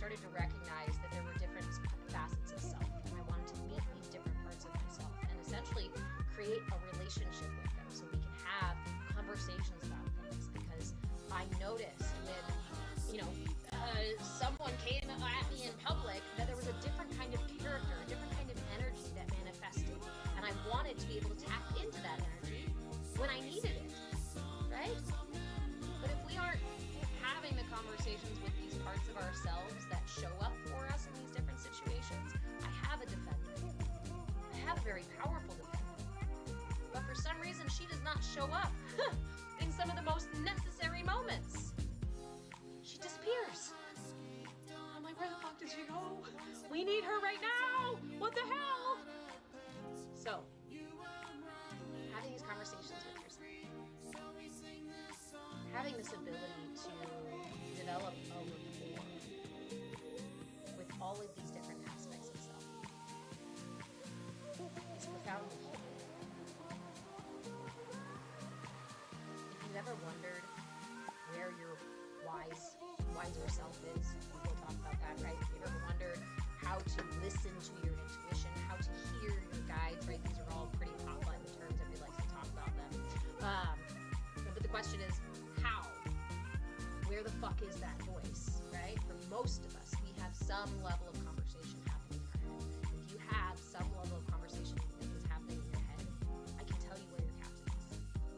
started to recognize that there were different facets of self, and I wanted to meet these different parts of myself and essentially create a relationship with them so we can have conversations about things. Because I noticed when, someone came at me in public that there was a different kind of character, a different kind of energy that manifested, and I wanted to be able to tap into that energy when I needed it, right? But if we aren't having the conversations with these parts of ourselves that show up for us in these different situations, I have a defender. I have a very powerful defender. But for some reason, she does not show up in some of the most necessary moments. She disappears. I'm like, where the fuck did she go? We need her right now. What the hell? So, having these conversations with yourself, having this ability to develop a rapport with all of these different aspects of self is profoundly healing. If you've ever wondered where your wiser self is, we'll talk about that, right? If you've ever wondered how to listen to your intuition, how to hear your guides, right? These are all pretty hot button terms. Everybody likes to talk about them. But the question is, how? Where the fuck is that voice, right? For most of us, we have some level of conversation happening in our head. If you have some level of conversation that is happening in your head, I can tell you where your captain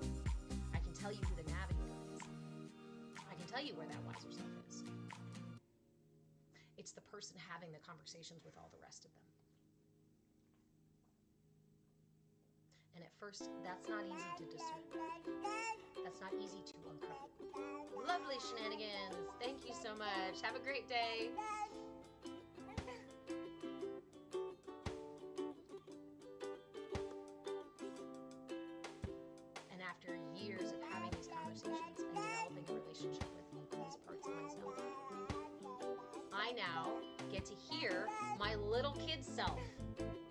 is. I can tell you who the navigator is. I can tell you where that wiser self is. It's the person having the conversations with all the rest of them. And at first, that's not easy to discern. That's not easy to uncover. Lovely shenanigans. Thank you so much. Have a great day. And after years of having these conversations and developing a relationship with these parts of myself, I now get to hear my little kid self.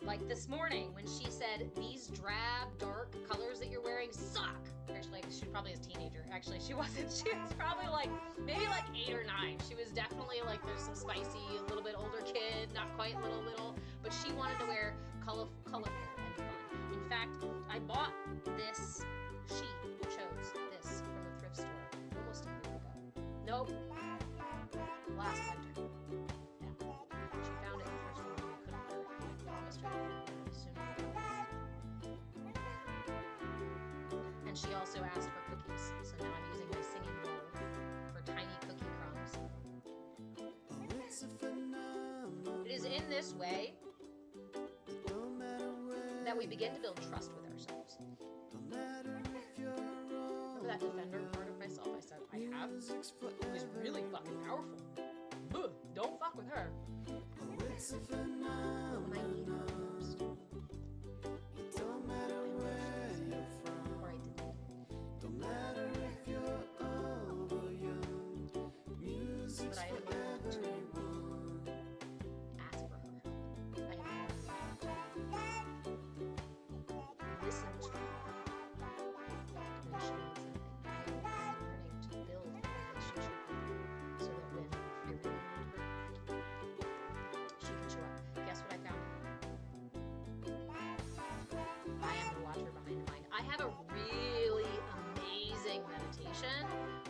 Like this morning when she said, these drab, dark colors that you're wearing suck. Actually, she probably is a teenager. Actually, she wasn't. She was probably maybe 8 or 9. She was definitely there's some spicy, a little bit older kid, not quite little, but she wanted to wear colorful and fun. In fact, I bought this, chose this from the thrift store almost a year ago. Nope. Last winter. And she also asked for cookies, so now I'm using my singing bowl for tiny cookie crumbs. It is in this way that we begin to build trust with ourselves. Remember that defender part of myself I said I have? It was really fucking powerful. Ugh, don't fuck with her. When I need her most. But I am able to ask for her. I am able to listen to her when she needs something. I am learning to build a relationship with her so that when I really need her, she can show up. Guess what I found? I am the watcher behind the mind. I have a really amazing meditation.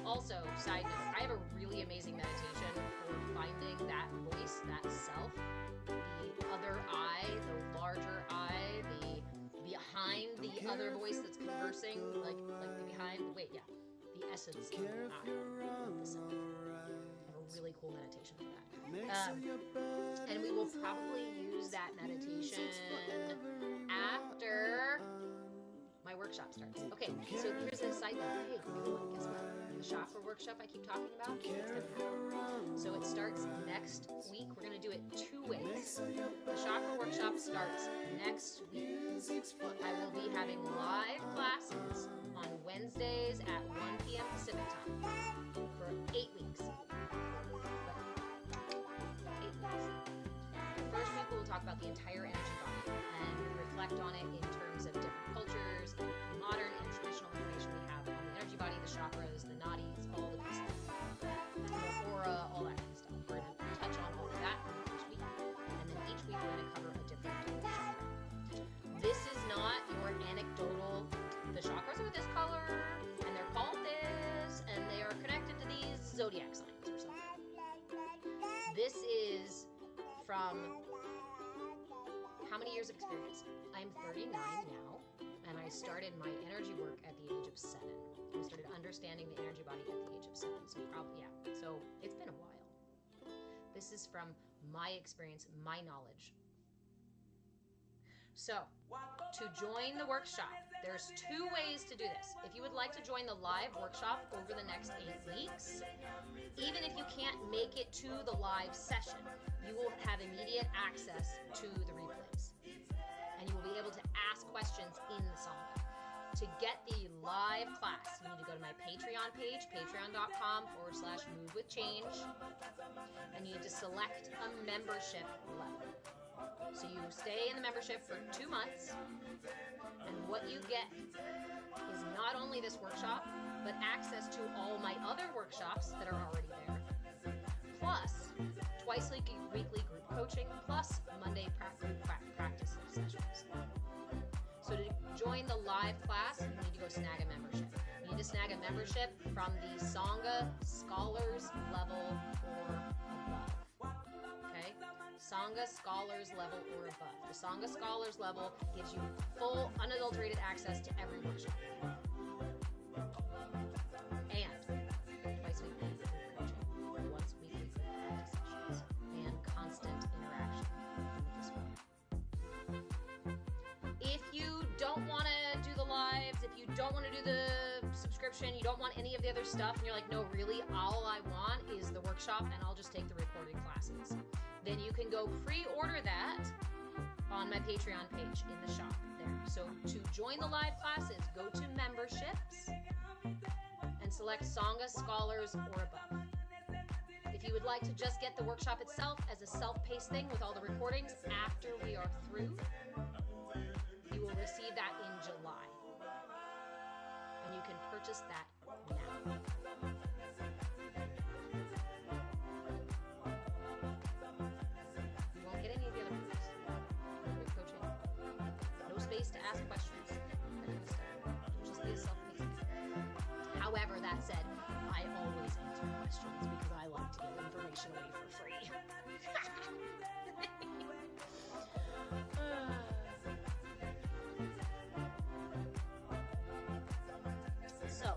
Also, side note, I have a really amazing meditation for finding that voice, that self, the other I, the larger I, the behind the other voice that's conversing, like the behind, the essence of the I, the self. I have a really cool meditation for that. And we will probably use that meditation after my workshop starts. Okay, so here's a side note. Hey, everyone, guess what? The chakra workshop I keep talking about, it's going to happen. So it starts next week. We're going to do it 2 ways. The chakra workshop starts next week. I will be having live classes on Wednesdays at 1 p.m. Pacific time for 8 weeks. 8 weeks. The first week we'll talk about the entire energy body and reflect on it in terms of different cultures, modern and traditional information we have on the energy body, the chakras, the nadis, all the good stuff. The aura, all that kind of stuff. We're going to touch on all This is from how many years of experience? I'm 39 now, and I started my energy work at the age of 7. I started understanding the energy body at the age of 7. So probably, yeah. So it's been a while. This is from my experience, my knowledge. So, to join the workshop, there's 2 ways to do this. If you would like to join the live workshop over the next 8 weeks, even if you can't make it to the live session, you will have immediate access to the replays. And you will be able to ask questions in the Sangha. To get the live class, you need to go to my Patreon page, patreon.com/movewithchange, and you need to select a membership level. So you stay in the membership for 2 months, and what you get is not only this workshop, but access to all my other workshops that are already there, plus twice weekly group coaching, plus Monday practice sessions. So to join the live class, you need to go snag a membership. You need to snag a membership from the Sangha Scholars level or above. Okay? Sangha Scholars level or above. The Sangha Scholars level gives you full, unadulterated access to every workshop. And twice weekly group coaching, once weekly group practice sessions, and constant interaction with this work. If you don't want to do the lives, if you don't want to do the subscription, you don't want any of the other stuff, and you're like, no, really, all I want is the workshop, and I'll just take the recorded classes, then you can go pre-order that on my Patreon page in the shop there. So to join the live classes, go to memberships and select Sangha Scholars or above. If you would like to just get the workshop itself as a self-paced thing with all the recordings after we are through, you will receive that in July. And you can purchase that now. You won't get any of the other perks. No group coaching. No space to ask questions. That kind of stuff. It'll just be a self-paced thing. However, that said, I always answer questions because I like to give information away for free. So,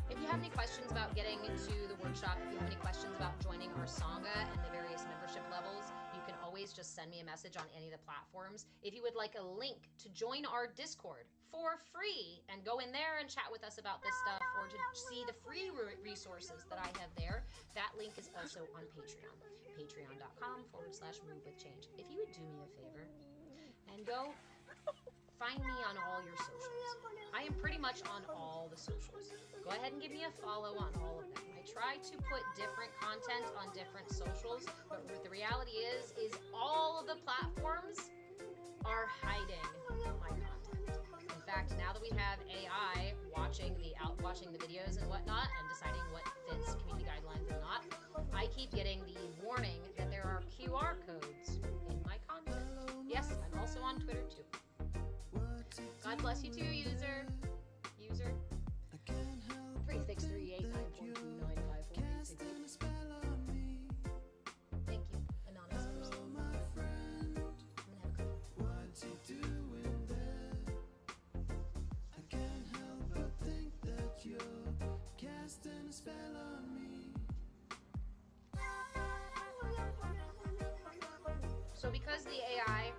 if you have any questions about getting into the workshop, if you have any questions about joining our Sangha and the various membership levels, you can always just send me a message on any of the platforms. If you would like a link to join our Discord for free and go in there and chat with us about this stuff, or to see the free resources that I have there, that link is also on Patreon. Patreon.com/movewithchange. If you would do me a favor and go find me on all your socials. I am pretty much on all the socials. Go ahead and give me a follow on all of them. I try to put different content on different socials, but what the reality is all of the platforms are hiding my content. In fact, now that we have AI watching the videos and whatnot and deciding what fits community guidelines and not, I keep getting the warning that there are QR codes in my content. Yes, I'm also on Twitter too. God bless you too, user. 363894295486. Thank you, anonymous person. I'm gonna have a couple. What's he doing there? I can't help but think that you're casting a spell on me. So because the AI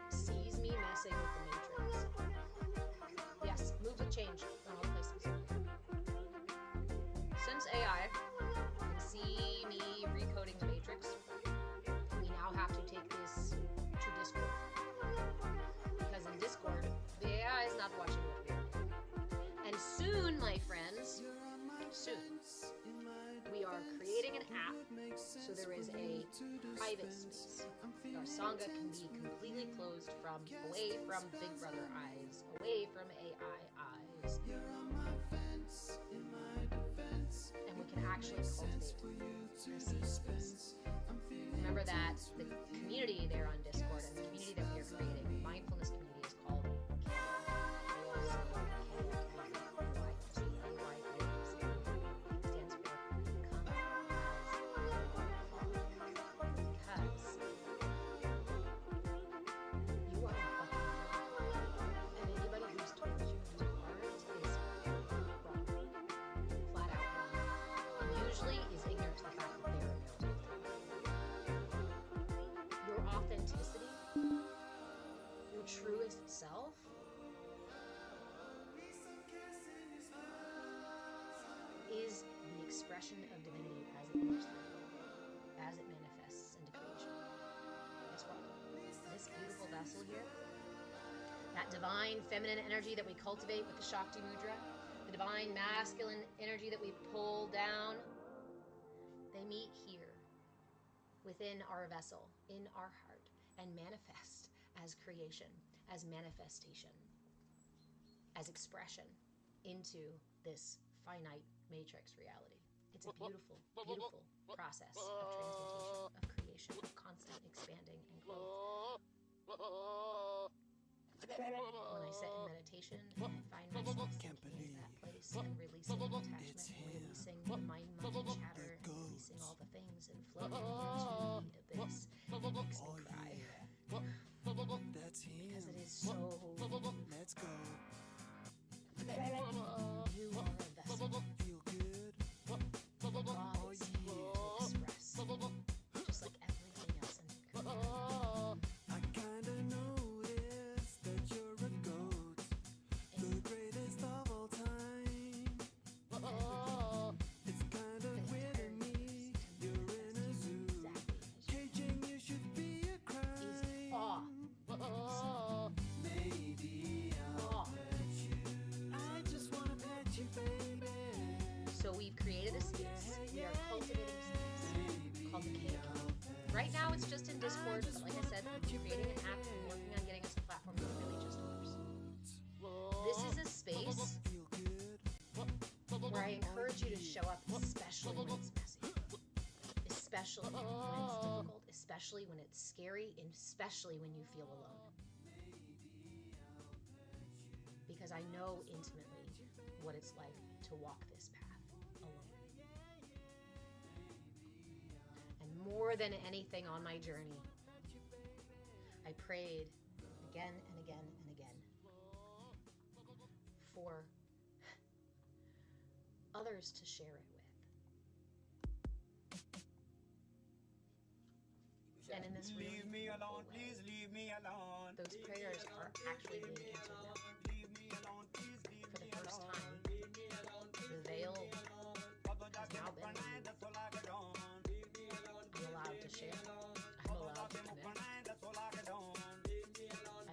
sees me messing with the Matrix, yes, move with change on all places. Since AI can see me recoding the Matrix, we now have to take this to Discord. Because in Discord, the AI is not watching what we are doing. And soon, my friends, we are creating an app so there is a private space. Our Sangha can be completely closed away from Big Brother eyes, away from AI eyes. And we can actually cultivate a safe space. Remember that the community there on Discord and the community that we are creating, the mindfulness community, is called expression of divinity as it moves through, as it manifests into creation. Guess what? This beautiful vessel here, that divine feminine energy that we cultivate with the Shakti Mudra, the divine masculine energy that we pull down, they meet here within our vessel, in our heart, and manifest as creation, as manifestation, as expression into this finite matrix reality. It's a beautiful, beautiful process of transmutation, of creation, of constant expanding and growth. When I sit in meditation and find myself sinking into that place and releasing attachment, and releasing the mind-monkey chatter, and releasing all the things and floating into the abyss, it makes me cry. Because it is so... Let's go. You are a vessel. Feel good. God is here to express, just like everything else in creation. I kinda noticed that you're a goat, the greatest of all time. It's kind of weird to me. You're in a zoo. Caging you should be a crime. Maybe I'll pet you. I just wanna pet you, baby. So we've created a space. We are cultivating a space called the Cave. Right now it's just in Discord, but like I said, we're creating an app and working on getting us a platform that really just works. This is a space Feel good. where I encourage you to show up, especially when it's messy, especially when it's difficult, especially when it's scary, and especially when you feel alone. Because I know intimately what it's like to walk this path alone. And more than anything on my journey, I prayed again and again and again for others to share it with. And in this really Leave me alone, way, please leave me alone. those prayers are actually being answered now. Leave me alone, please leave For me the first alone. time, the veil has now been removed. I'm allowed to share. I'm allowed to connect. I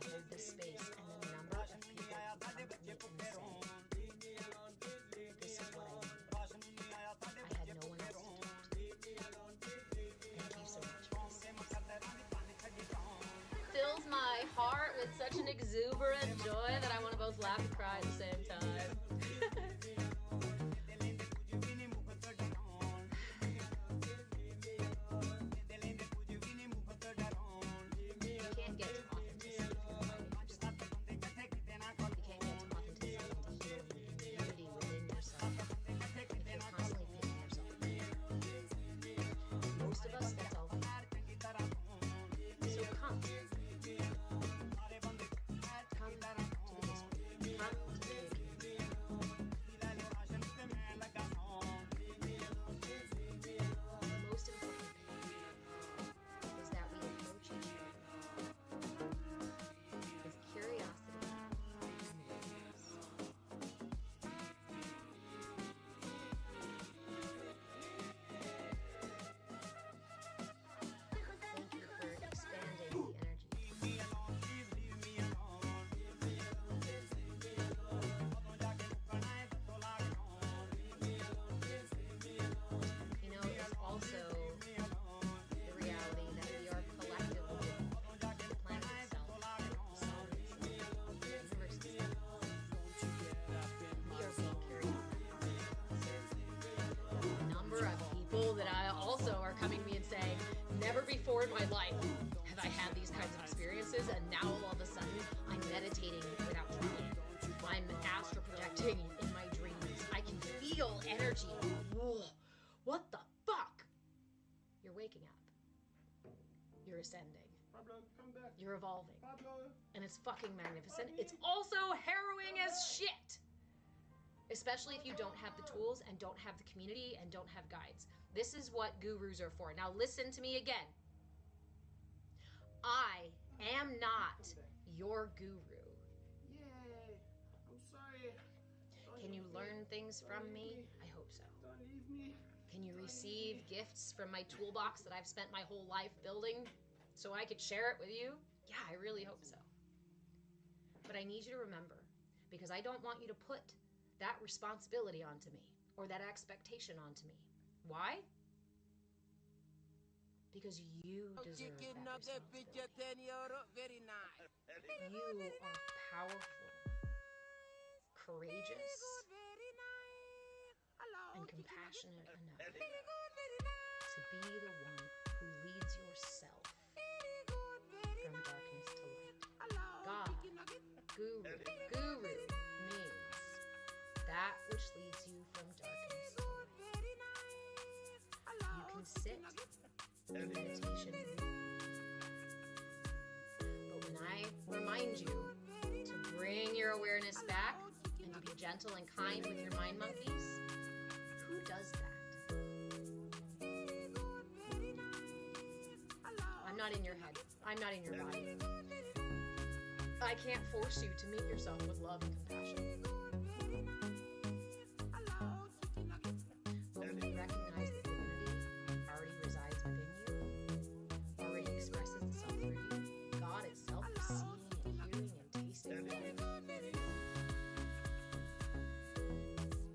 hold this space, and the number of people who come to me and say, this is what I need. I had no one else to talk to. Thank you so much for this space. Fills my heart with such an exuberant joy that I want to both laugh and cry at the same time. You can't get to authenticity if you're fighting yourself. You can't get to authenticity and to healing and unity within yourself if you're constantly picking yourself apart. Most of us, that's all we have. So come. Come to the Discord. Come to the Discord. Most important thing is that we approach each other with curiosity and openness. Thank you for expanding the energy. You know, it's also the reality that we are collectively the planet itself, the sun itself, the universe itself. We are being carried on. The number of people that I also are coming to me and saying, never before in my life have I had these kinds of experiences, and now all of a sudden I'm meditating without trying. I'm astral projecting in my dreams. I can feel energy. Whoa, what the fuck? You're waking up. You're ascending. Pablo, come back. You're evolving. Pablo. And it's fucking magnificent. It's also harrowing as shit. Especially if you don't have the tools and don't have the community and don't have guides. This is what gurus are for. Now listen to me again. I am not your guru. Yay. I'm sorry. Don't Can you leave me. learn things Don't from leave me? I hope so. Don't leave me. Can you receive gifts from my toolbox that I've spent my whole life building so I could share it with you? Yeah, I really hope so. But I need you to remember, because I don't want you to put that responsibility onto me or that expectation onto me. Why? Because you deserve that responsibility. You are powerful, courageous, and compassionate enough to be the one who leads yourself from darkness to light. God, guru means that which leads you from darkness to light. You can sit in meditation, but when I remind you to bring your awareness back and to be gentle and kind with your mind monkeys, who does that? I'm not in your head. I'm not in your body. I can't force you to meet yourself with love and compassion. But when you recognize that divinity already resides within you, already expresses itself through you, God itself is seeing and hearing and tasting life,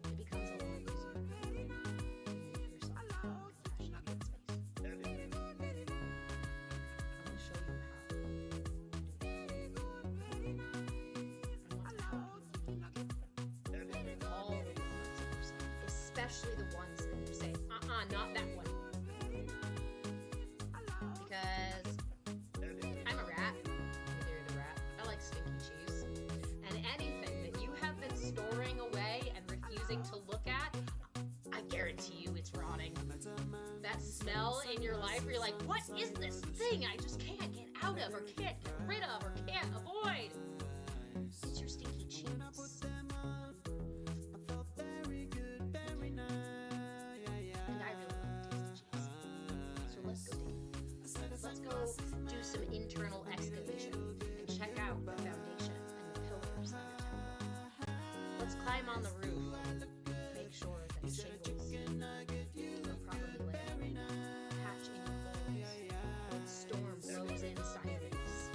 it becomes a lot easier to meet yourself with love and compassion in that space. I'm going to show you how. Especially the ones that you say, not that one. Because I'm a rat. Neither are the rat. I like stinky cheese. And anything that you have been storing away and refusing to look at, I guarantee you it's rotting. That smell in your life where you're like, what is this thing I just can't get out of or can't get rid of or can't avoid? It's your stinky cheese. Do some internal excavation and check out the foundation and the pillars that you're tapping. Let's climb on the roof and make sure that the shingles are properly laid. Patch any holes when the storm blows in sideways.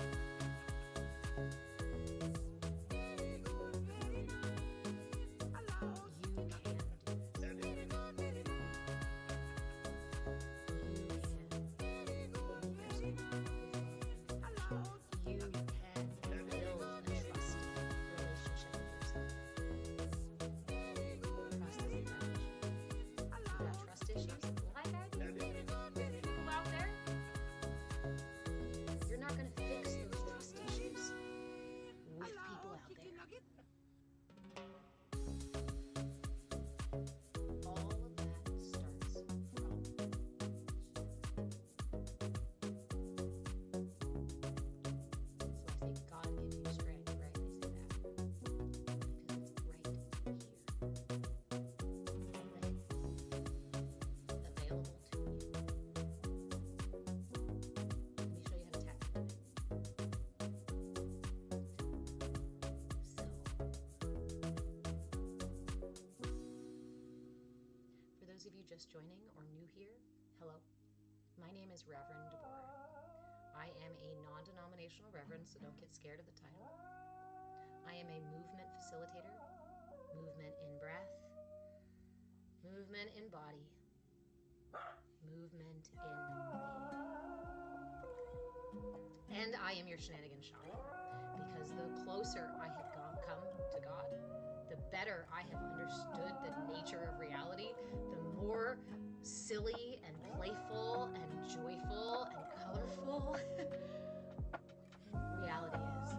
Just joining or new here, hello. My name is Reverend Deborah. I am a non-denominational reverend, so don't get scared of the title. I am a movement facilitator, movement in breath, movement in body, movement in me. And I am your shenanigan shaman, because the closer I have come to God, the better I have understood the nature of reality, the more silly and playful and joyful and colorful reality is.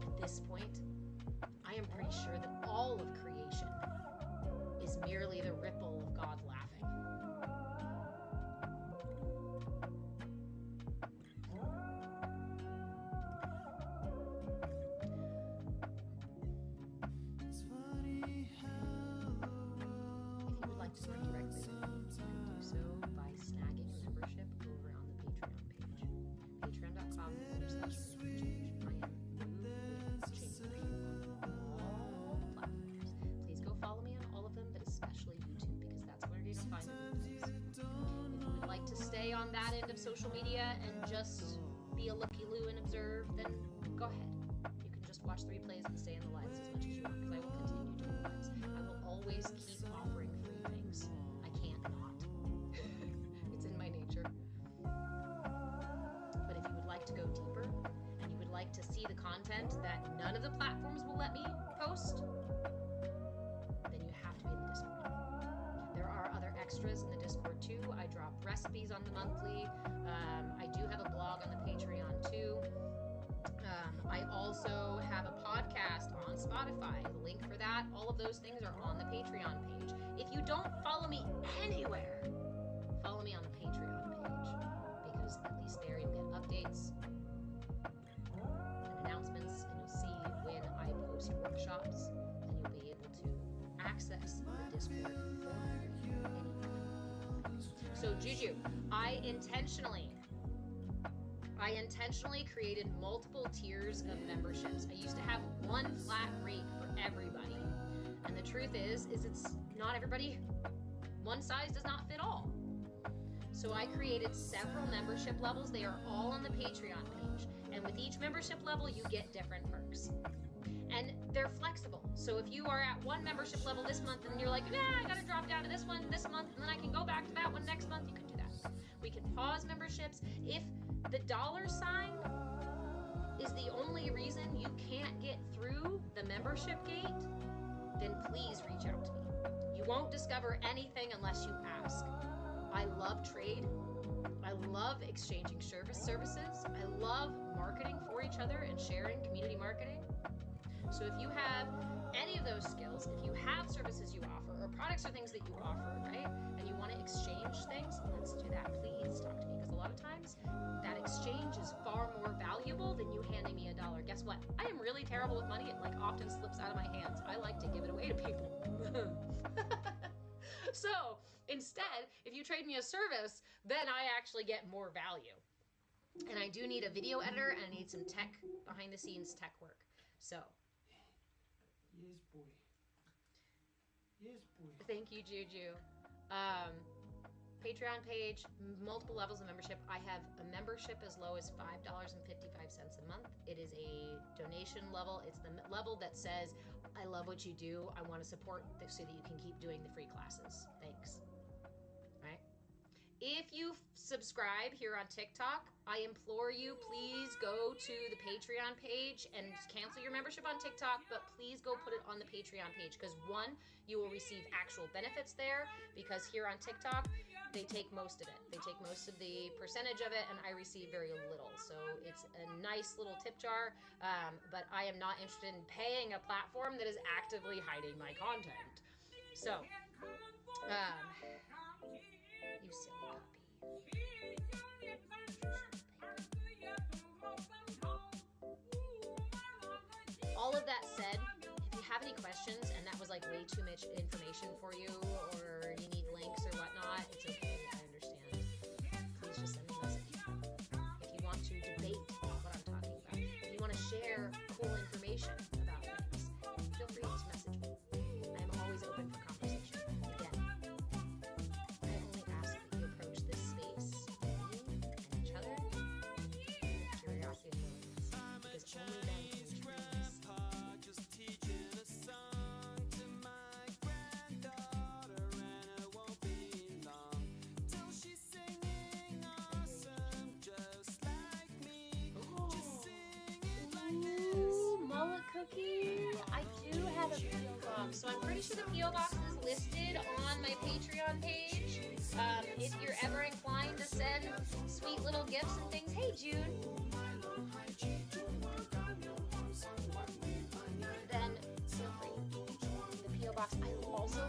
At this point, I am pretty sure that all of creation is merely the ripple of God laughing. If you would like to speak directly with me, you can do so that end of social media and just be a looky-loo and observe, then go ahead. You can just watch the replays and stay in the lives as much as you want, because I will continue doing lives. I will always keep offering free things. I can't not. It's in my nature. But if you would like to go deeper, and you would like to see the content that none of the platforms will let me post, then you have to be in the Discord. There are other extras in the Discord too. I drop recipes on the monthly. I do have a blog on the Patreon too. I also have a podcast on Spotify. The link for that, all of those things are on the Patreon page. If you don't follow me anywhere, follow me on the Patreon page, because at least there you'll get updates and announcements, and you'll see when I post workshops, and you'll be able to access the Discord for free anytime. So Juju, I intentionally created multiple tiers of memberships. I used to have one flat rate for everybody. And the truth is it's not everybody, one size does not fit all. So I created several membership levels. They are all on the Patreon page. And with each membership level, you get different perks. And they're flexible. So if you are at one membership level this month and you're like, nah, I gotta drop down to this one this month, and then I can go back to that one next month, you can do that. We can pause memberships. If the $sign is the only reason you can't get through the membership gate, then please reach out to me. You won't discover anything unless you ask. I love trade. I love exchanging services. I love marketing for each other and sharing community marketing. So if you have any of those skills, if you have services you offer or products or things that you offer, right, and you want to exchange things, let's do that. Please talk to me, because a lot of times that exchange is far more valuable than you handing me $1. Guess what? I am really terrible with money. It often slips out of my hands. I like to give it away to people. So instead, if you trade me a service, then I actually get more value. And I do need a video editor, and I need some behind the scenes tech work. So Yes, boy. Yes, boy. thank you, Juju. Patreon page, multiple levels of membership. I have a membership as low as $5.55 a month. It is a donation level. It's the level that says, I love what you do. I want to support this so that you can keep doing the free classes. Thanks. Right? If you subscribe here on TikTok, I implore you, please go to the Patreon page and cancel your membership on TikTok, but please go put it on the Patreon page, because one, you will receive actual benefits there, because here on TikTok, they take most of it. They take most of the percentage of it, and I receive very little. So it's a nice little tip jar, but I am not interested in paying a platform that is actively hiding my content. So, you silly puppy. All of that said, if you have any questions and that was way too much information for you, or you need links or whatnot, it's okay. I understand. Please just send me a message. If you want to debate what I'm talking about, if you want to share cool information about things, feel free to message me. I am always open for conversation. Again, I only ask that you approach this space with me and each other with curiosity and willingness, because only then can we truly cookie. I do have a P.O. box, so I'm pretty sure the P.O. box is listed on my Patreon page. If you're ever inclined to send sweet little gifts and things, hey June, then feel free. The P.O. box. I love your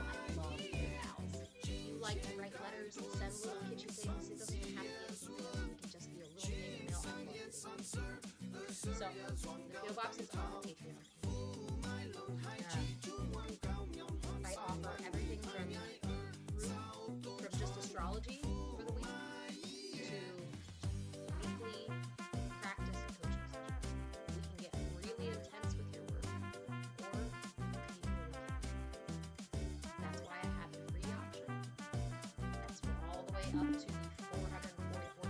pals. You like to write letters and send little kitchen things. It doesn't even have to be anything real. It can just be a little thing in the mail. I love it. So, the P.O. box is on the Patreon. I offer everything from just astrology for the week to weekly practice and coaching sessions. We can get really intense with your work, or you can be really casual. That's why I have the free option. That's all the way up to the $444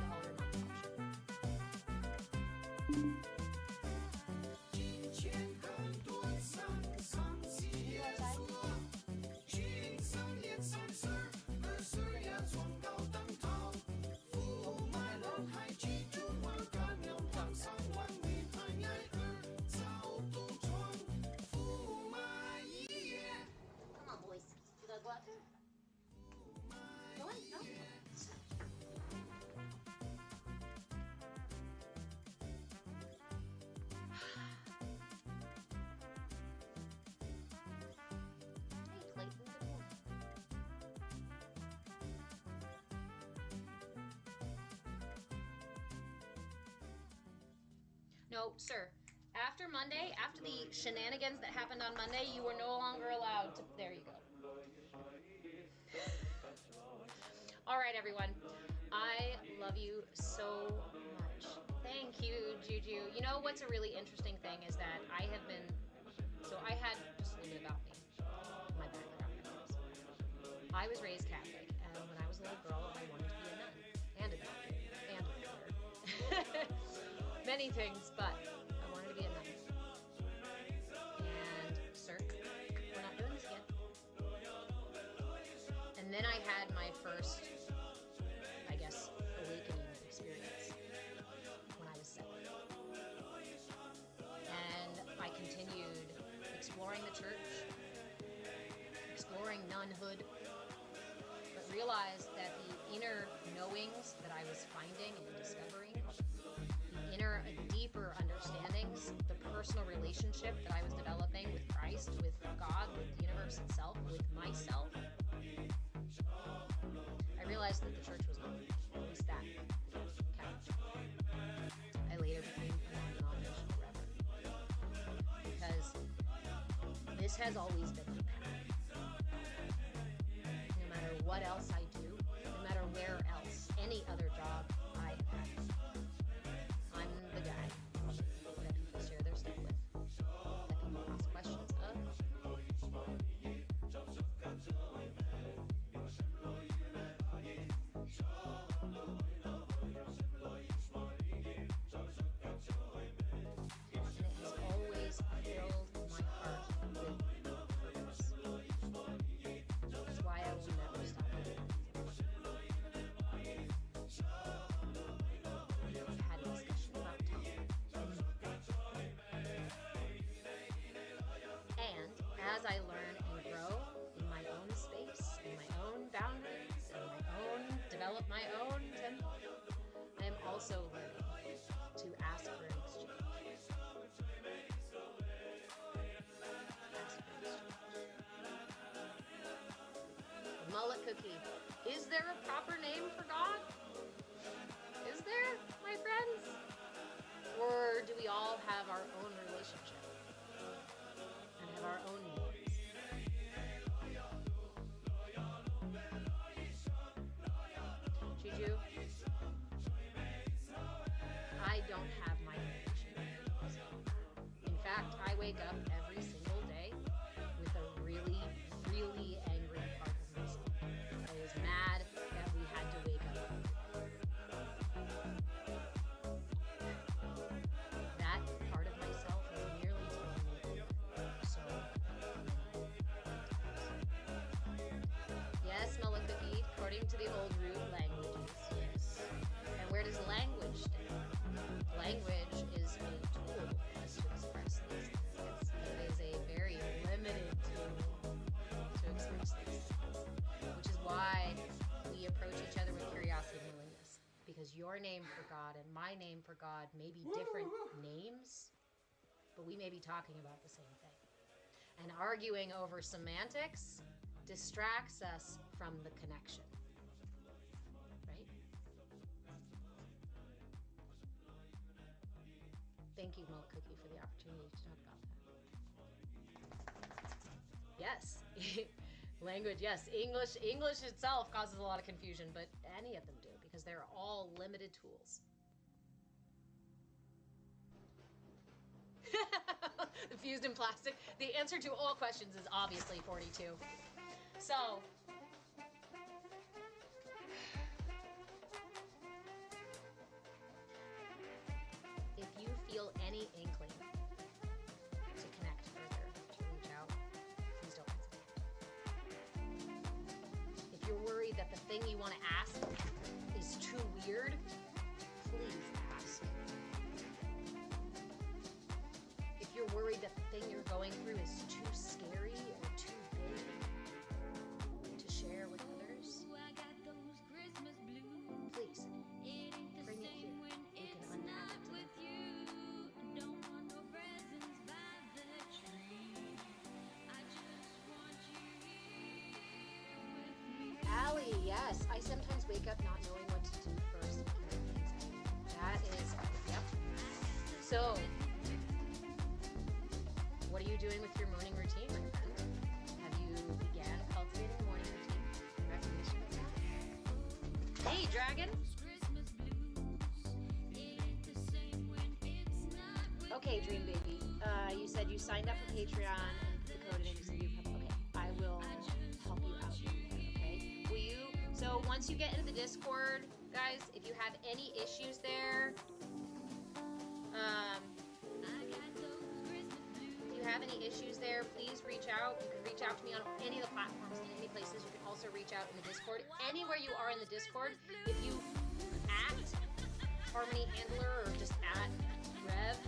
今天很多沧桑结束，群生也唱诗，儿时也装高登头，覆满人海，记住我干了堂上万里攀崖儿，早杜窗，驸马一夜。 Come on, boys. You gotta go out there. No one? No? Hey, Clayton, good morning. No, sir. After Monday, after the shenanigans that happened on Monday, you are no longer allowed to. There you go. All right, everyone. I love you so much. Thank you, Juju. You know what's a really interesting thing is that I have been. So I had just a little bit about me, my background. I was raised Catholic, and when I was a little girl, I wanted to be a nun and a doctor and a lawyer. Many things, but I wanted to be a nun. And sir, we're not doing this again. And then I had my first, I guess, awakening experience when I was 7. And I continued exploring the church, exploring nunhood, but realized that the inner knowings that I was finding and discovering, inner, deeper understandings, the personal relationship that I was developing with Christ, with God, with the universe itself, with myself, I realized that the church was not, at least that, Catholic. I later became a non-denominational reverend. Because this has always been my path. No matter what else I do, no matter where else, any other job I have had, I'm the guy that people share their stuff with, that people ask questions of. And it has always filled my heart with purpose. That's why I will never stop doing it. We've had a discussion about time. And as I learn and grow in my own space, in my own boundaries, in my own, develop my own tempo, I am also learning to ask for an exchange. Mullet cookie. Is there a proper name for God? Is there, my friends? Or do we all have our own relationship and have our own needs? Juju, I don't have my relationship. In fact, I wake up every single day with a really, really angry part of myself. I was mad that we had to wake up. That part of myself is nearly telling me so. Yes, Mullet Cookie, according to the old root languages, yes. And where does language stand? Language is a tool for us to express these things. It is a very limited tool to express these things, which is why we approach each other with curiosity and willingness. Because your name for God and my name for God may be different names, but we may be talking about the same thing. And arguing over semantics distracts us from the connection. Right? Thank you, Mullet Cookie, for the opportunity to talk about that. Yes. Language, yes. English itself causes a lot of confusion, but any of them do, because they're all limited tools. The fused in plastic. The answer to all questions is obviously 42. So, if you you're worried that the thing you want to ask is too weird, please ask. If you're worried that the thing you're going through is too scary or too big to share with others, please bring it here. We can unpack it together. Allie, yes. I sometimes wake up not knowing what to do first. That is, yep. So, what are you doing with your morning routine, my friend? Have you began cultivating a morning routine in recognition of that? Hey, Dragon. Okay, Dream Baby. You said you signed up for Patreon and put the code in and you said you have, okay, I will help you out there, okay? Will you, so once you get into the Discord, guys, if you have any issues there, if you have any issues there, please reach out. You can reach out to me on any of the platforms and any places. You can also reach out in the Discord. Anywhere you are in the Discord, if you at Harmony Handler or just at Rev,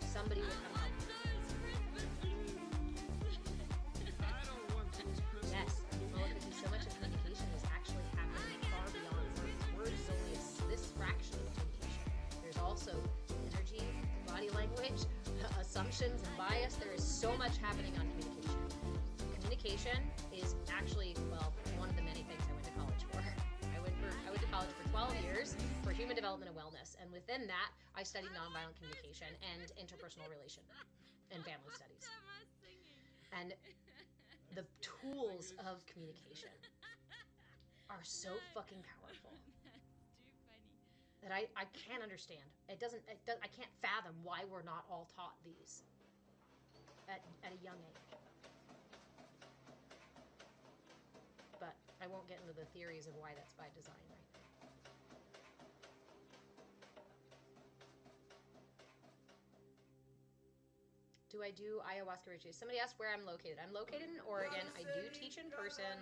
somebody will come help you. Yes, well, because so much of communication is actually happening far beyond words. Words is only this fraction of communication. There's also energy, body language, assumptions, and bias. There is so much happening on communication. Communication is actually, well, one of the many things I went to college for. I went to college for 12 years for human development and wellness, and within that, I studied nonviolent communication and interpersonal relation and family studies. And the tools of communication are so fucking powerful that I can't understand. I can't fathom why we're not all taught these at a young age. But I won't get into the theories of why that's by design right now. Do I do ayahuasca retreats? Somebody asked where I'm located. I'm located in Oregon. I do teach in person.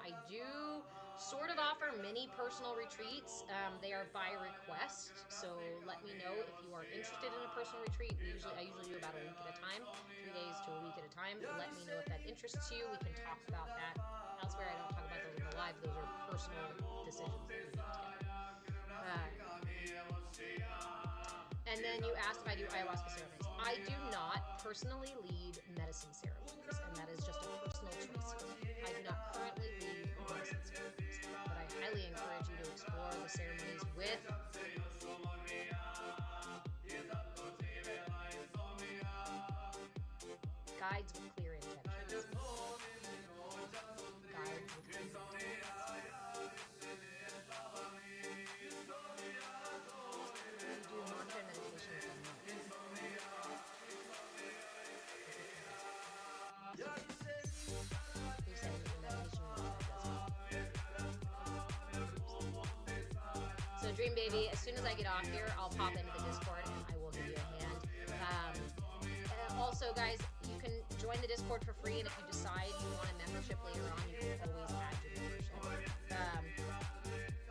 I do sort of offer mini personal retreats. They are by request, so let me know if you are interested in a personal retreat. I usually do about a week at a time, 3 days to a week at a time. Let me know if that interests you. We can talk about that elsewhere. I don't talk about those in the live. Those are personal decisions that we make together. And then you asked if I do ayahuasca ceremonies. I do not personally lead medicine ceremonies, and that is just a personal choice for me. I do not currently lead medicine ceremonies, but I highly encourage you to explore the ceremonies with guides with clear intentions. Guides with clear intentions. We do mantra meditation with them. You said that your meditation does. So Dream Baby, as soon as I get off here, I'll pop into the Discord and I will give you a hand. Also, guys, you can join the Discord for free, and if you decide you want a membership later on, you can always add your membership.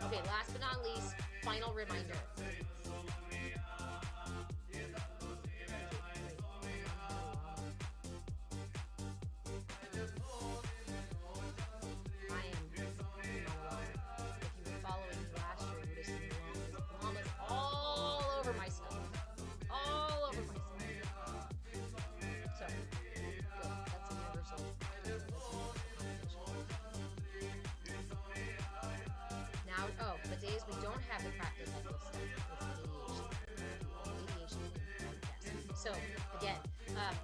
Okay, last but not least, final reminder. I am Mama. If you were following me last year, you would have seen Mama's all over my stuff. All over my stuff. So, good. That's a universal. Now, the days we don't have the practice cycle stuff, it's ADHD. Yes. So, again,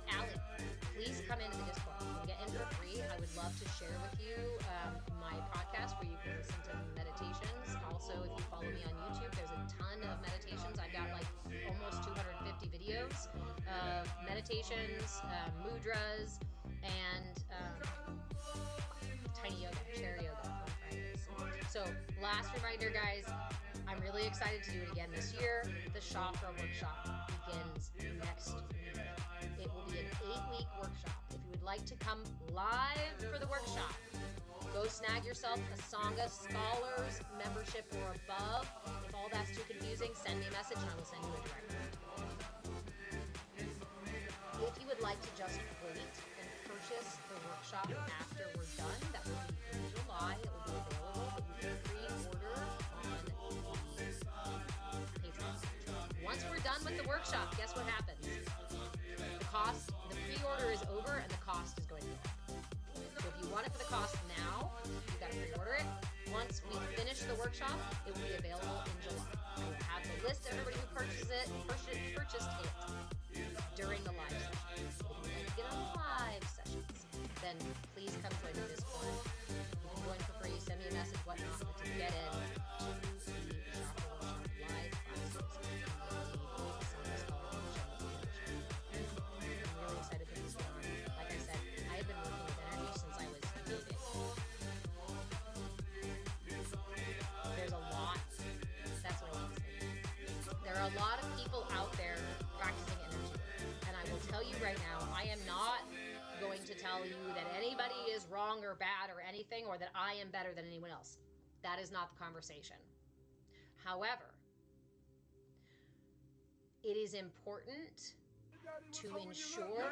Allie, please come into the Discord. You can get in for free. I would love to share with you my podcast where you can listen to meditations. Also, if you follow me on YouTube, there's a ton of meditations. I've got like almost 250 videos of meditations, mudras, and tiny yoga, chair yoga on Fridays. So, last reminder, guys, I'm really excited to do it again this year. The Chakra Workshop begins next week. It will be an 8-week workshop. If you would like to come live for the workshop, Go snag yourself a Sangha Scholars membership or above. If all that's too confusing, send me a message and I will send you a direct link. If you would like to just wait and purchase the workshop after we're done, that will be in July. It will be available, but you can pre-order on the Patreon page. Once we're done with the workshop, guess what happens? The pre-order is over and the cost is going to go up. So if you want it for the cost now, you've got to pre-order it. Once we finish the workshop, it will be available in July. I will have the list of everybody who purchased it during the live session. If you'd like to get on live sessions, then please come join the Discord. You can join for free, send me a message, whatnot, but to get in to the Chakra Workshop live classes, you need some scholar workshop. I'm really excited for this one. Like I said, I have been working with energy since I was dating. There's a lot. That's what I want to say. There are a lot of people out there practicing energy work. And I will tell you right now, I am not going to tell you that anybody is wrong or bad or anything, or that I am better than anyone else. That is not the conversation. However, it is important to ensure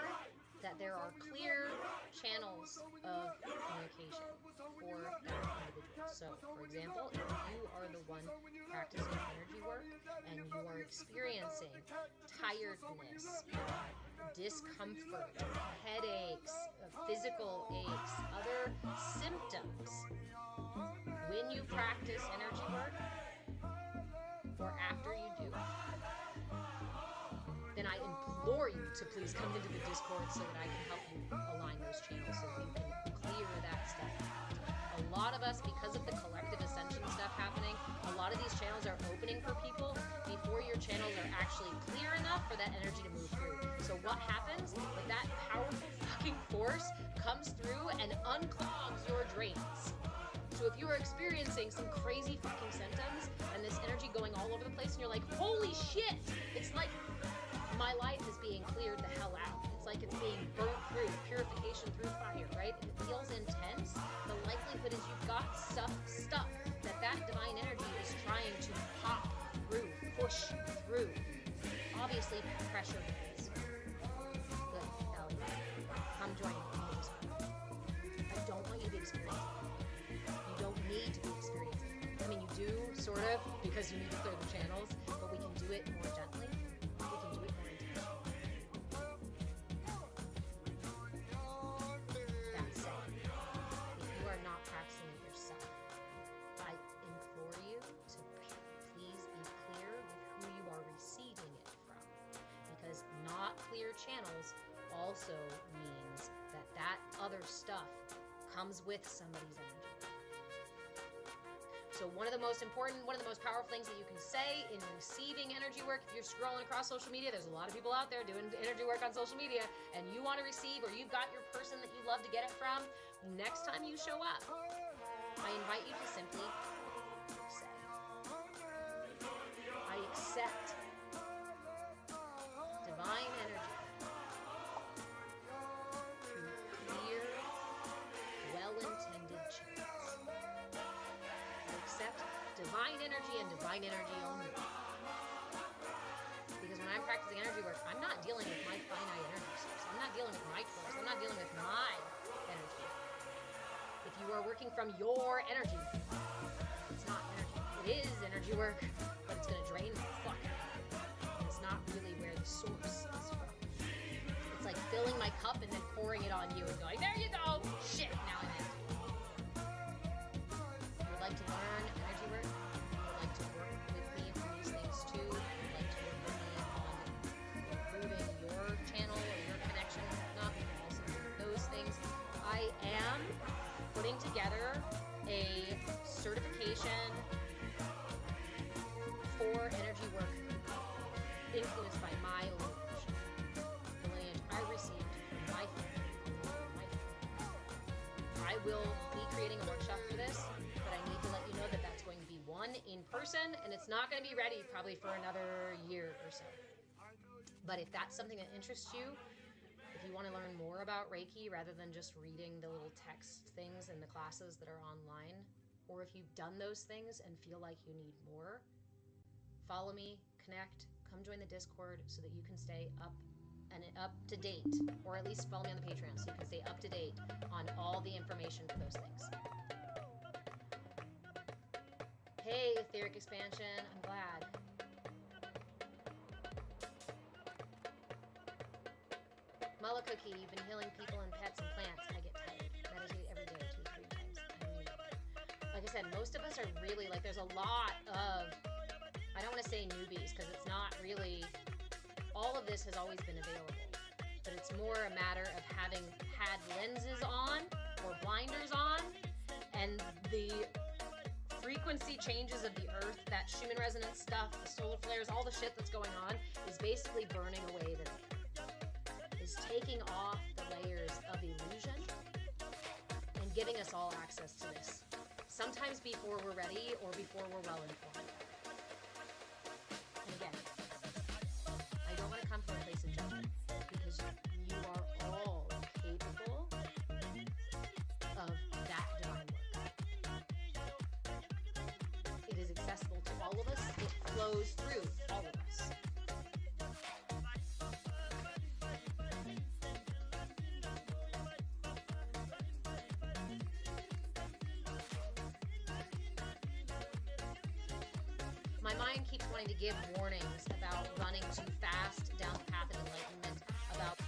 that there are clear channels of communication for individuals. So, for example, if you are the one practicing energy work and you are experiencing tiredness, discomfort, headaches, physical aches, other symptoms, when you practice energy work, or after you do, then I implore you to please come into the Discord so that I can help you align those channels so we can clear that stuff out. A lot of us, because of the collective ascension stuff happening, a lot of these channels are opening for people before your channels are actually clear enough for that energy to move through. So what happens? That powerful fucking force comes through and unclogs your drains. So if you are experiencing some crazy fucking symptoms and this energy going all over the place and you're like, holy shit, it's like my life is being cleared the hell out. It's like it's being burnt through, purification through fire, right? And it feels intense. The likelihood is you've got stuff that divine energy is trying to pop through, push through. Obviously, pressure is good. Ellie, come join me. I don't want you to be experiencing it. You don't need to be experiencing it. I mean, you do, sort of, because you need to clear the channels, but we can do it more gently. We can do it more intentionally. That said, if you are not practicing it yourself, I implore you to please be clear with who you are receiving it from. Because not clear channels also means that that other stuff comes with somebody's energy. So one of the most powerful things that you can say in receiving energy work, if you're scrolling across social media, there's a lot of people out there doing energy work on social media, and you want to receive, or you've got your person that you love to get it from, next time you show up, I invite you to simply say, I accept divine energy through clear, well-intended channels. I accept divine energy and divine energy only. Because when I'm practicing energy work, I'm not dealing with my finite energy source. I'm not dealing with my force. I'm not dealing with my energy. If you are working from your energy, it's not energy. It is energy work, but it's going to drain the fuck out of you. It's not really where the source is from. It's like filling my cup and then pouring it on you and going, there you go! Shit, now I'm empty. If you'd like to learn energy work, if you'd like to work with me on these things too, if you'd like to work with me on improving your channel or your connection, not we can also do those things. I am putting together a certification for energy work influenced by my lineage. The lineage I received from my family. I will be creating a workshop for this, but I need to let you know that that's going to be one in person, and it's not going to be ready probably for another year or so. But if that's something that interests you, if if you want to learn more about Reiki rather than just reading the little text things in the classes that are online, or if you've done those things and feel like you need more, follow me, connect, come join the Discord so that you can stay up to date, or at least follow me on the Patreon so you can stay up to date on all the information for those things. Hey, Etheric Expansion, I'm glad. Mullah Cookie, you've been healing people and pets and plants. I get tired. Meditate every day, 2 to 3 times. Like I said, most of us are really, like, there's a lot of, I don't want to say newbies, because it's not really, all of this has always been available. But it's more a matter of having had lenses on, or blinders on, and the frequency changes of the earth, that Schumann resonance stuff, the solar flares, all the shit that's going on, is basically burning away the veil. Is taking off the layers of illusion and giving us all access to this. Sometimes before we're ready or before we're well informed. And again, I don't want to come from a place of judgment because you are all capable of that divine work. It is accessible to all of us. It flows through all of us. My mind keeps wanting to give warnings about running too fast down the path of enlightenment, about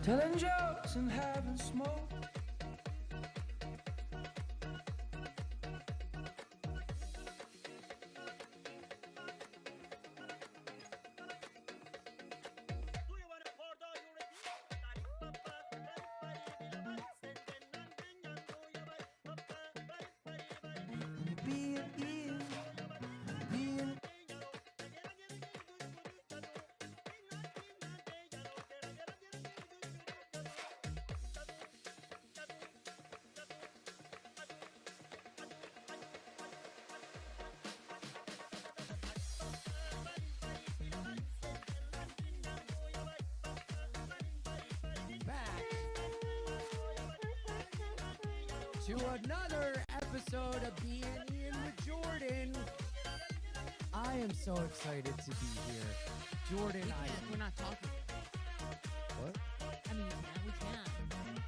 Telling jokes and having smoke. To another episode of Being Ian with Jordan. I am so excited to be here. Jordan, We're not talking. What? I mean, we can.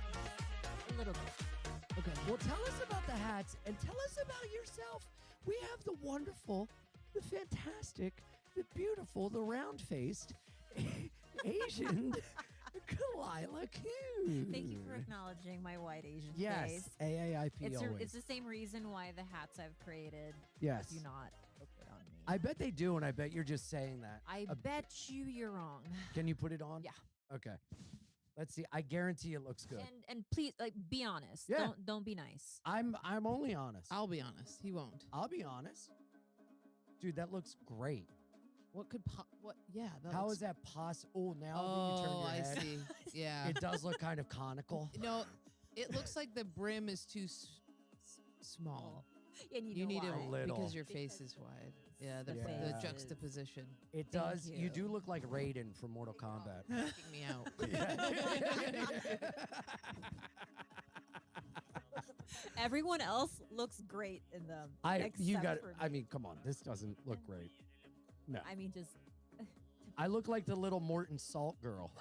A little bit. Okay, well, tell us about the hats and tell us about yourself. We have the wonderful, the fantastic, the beautiful, the round-faced Asian Kalila Kuhn. Thank you for acknowledging my white Asian Yes, face. AAIP always. It's the same reason why the hats I've created Yes. do not look good on me. I bet they do, and I bet you're just saying that. I bet you're wrong. Can you put it on? Yeah. Okay. Let's see. I guarantee it looks good. And please, like, be honest. Yeah. Don't be nice. I'm only honest. I'll be honest. He won't. I'll be honest. Dude, that looks great. What could what? Yeah. How looks- is that possible? Now that you turn Oh, your I head, see. Yeah. it does look kind of conical. No, it looks like the brim is too small. And You need why? A little. because your face is wide. Yeah, the Yeah. juxtaposition. It Thank does. You do you. look like Raiden from Mortal Kombat. Freaking me out. Everyone else looks great in them. You except got. for I me. mean, come on. This doesn't look great. No, I mean, just I look like the little Morton Salt girl.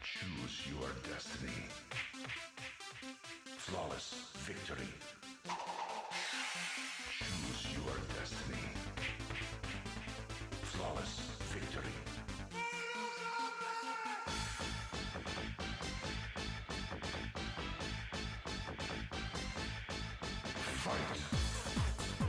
Choose your destiny. Flawless victory. Choose your destiny. Flawless victory. Fight.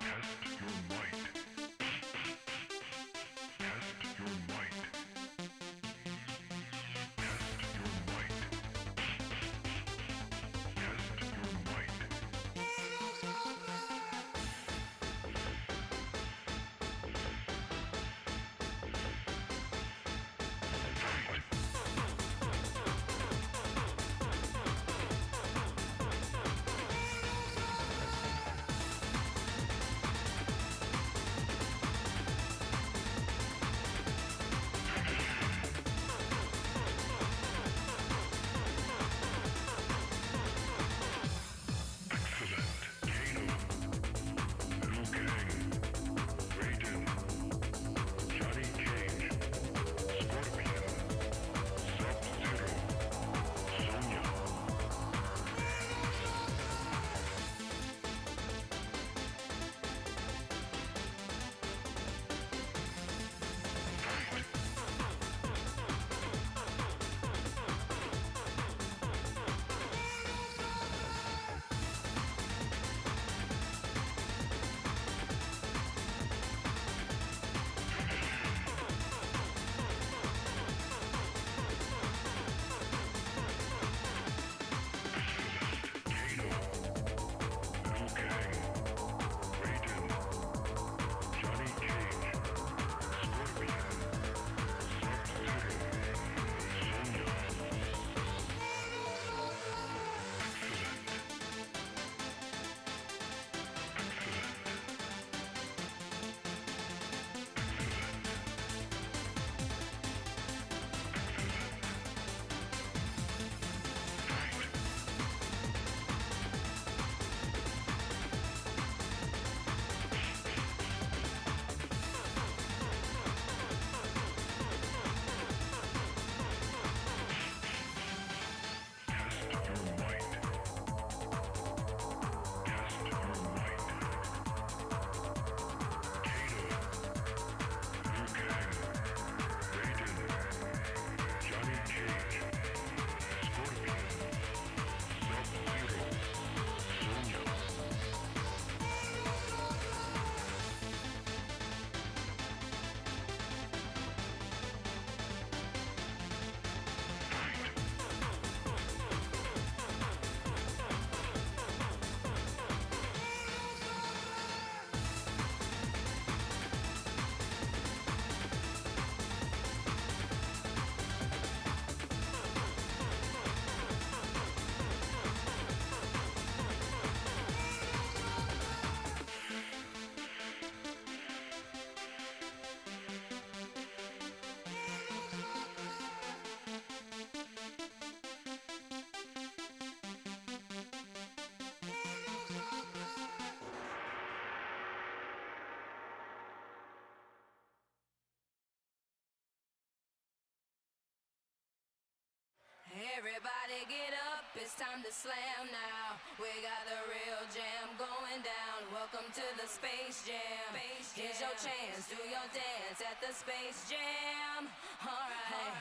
Test your might. Test your might. Test your might. Test your might. Everybody get up, it's time to slam now. We got the real jam going down. Welcome to the Space Jam. Here's your chance, do your dance at the Space Jam. Alright.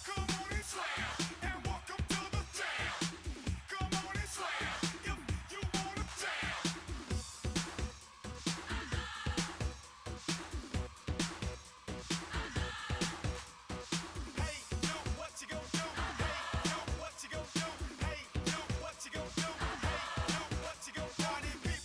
Come on and slam, and welcome to the jam. Come on and slam, if you wanna jam. Hey, yo, what you gon' do? Hey, yo, what you gon' do? Hey, yo, what you gon' do? Hey, yo, what you gon' party be?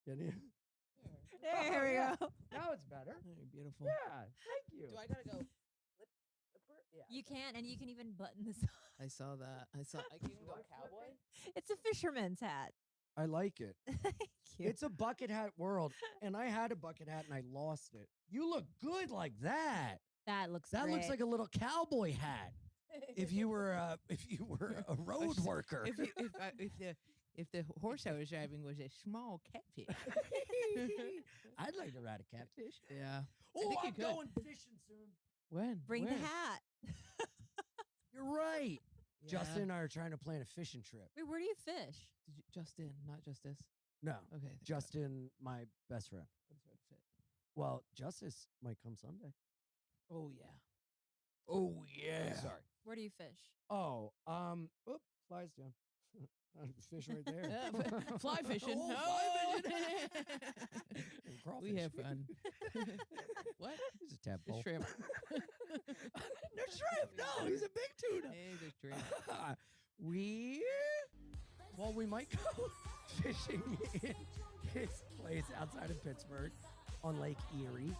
Can you? There we yeah. go. Now it's better. Very beautiful. Yeah, thank you. Do I gotta go? Yeah. You can, and you can even button this. I saw that. I can even go cowboy. It's a fisherman's hat. I like it. Thank you. It's a bucket hat world, and I had a bucket hat and I lost it. You look good like that. That looks. That looks great. like a little cowboy hat. If you were a road worker. If the horse I was driving was a small catfish. I'd like to ride a catfish. Yeah. Oh, think you I'm could. going fishing soon. When? Bring Where? the hat. You're right. Yeah. Justin and I are trying to plan a fishing trip. Wait, where do you fish? Did you, Justin, not Justice. No, Okay. thank God. Justin, my best friend. That's what it fit. Well, Justice might come Sunday. Oh yeah. Oh yeah. Sorry. Where do you fish? Oh, oop, flies down. Fish right there. Yeah, fly fishing. Oh, Oh. fly fishing. And crawfish. We have fun. What? He's a tadpole. Shrimp. No shrimp. No, he's a big tuna. Hey, there's shrimp. We might go fishing in his place outside of Pittsburgh on Lake Erie.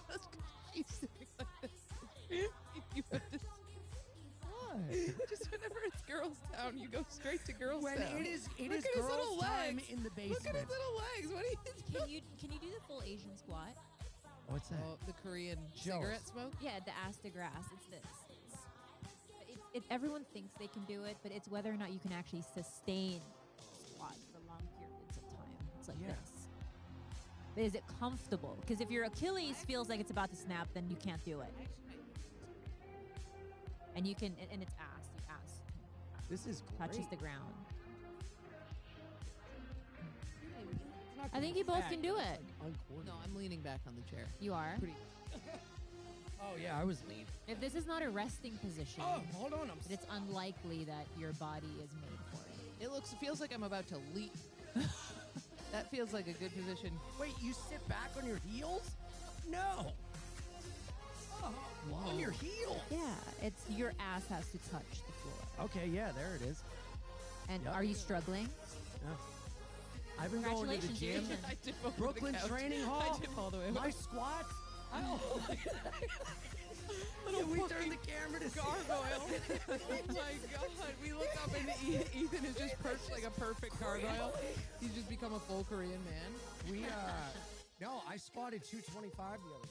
Just 'cause she's sitting like this. You have to. What? Just whenever it's girls' town, you go straight to girls' When town. it is Look at his girls' little time legs. in the basement. Look at his little legs. What are you doing? Can you do the full Asian squat? What's that? Oh, the Korean Show cigarette us. smoke? Yeah, the ass to grass. It's this. Everyone thinks they can do it, but it's whether or not you can actually sustain squat for long periods of time. It's like Yeah. this. But is it comfortable? Because if your Achilles feels like it's about to snap, then you can't do it. And you can, and it's ass. The ass This is great. touches the ground. It's not I think gonna you both fat, can do it's it. like uncoordinated. No, I'm leaning back on the chair. You are. Pretty. Oh yeah, I was lean. If this is not a resting position, Oh, hold on. then it's unlikely that your body is made for it. It feels like I'm about to leap. That feels like a good position. Wait, you sit back on your heels? No. Oh, on your heels. Yeah, it's your ass has to touch the floor. Okay, yeah, there it is. And Yep. are you struggling? Yeah. I've been going to the Congratulations, you're gym. Asian. I dip over Brooklyn the couch. Training Hall. I dip all the way over. My squats. Little we turn fucking the camera to see. gargoyle. Oh my god. We look up and Ethan is just perched like a perfect gargoyle. He's just become a full Korean man. We no, I squatted 225 the other day.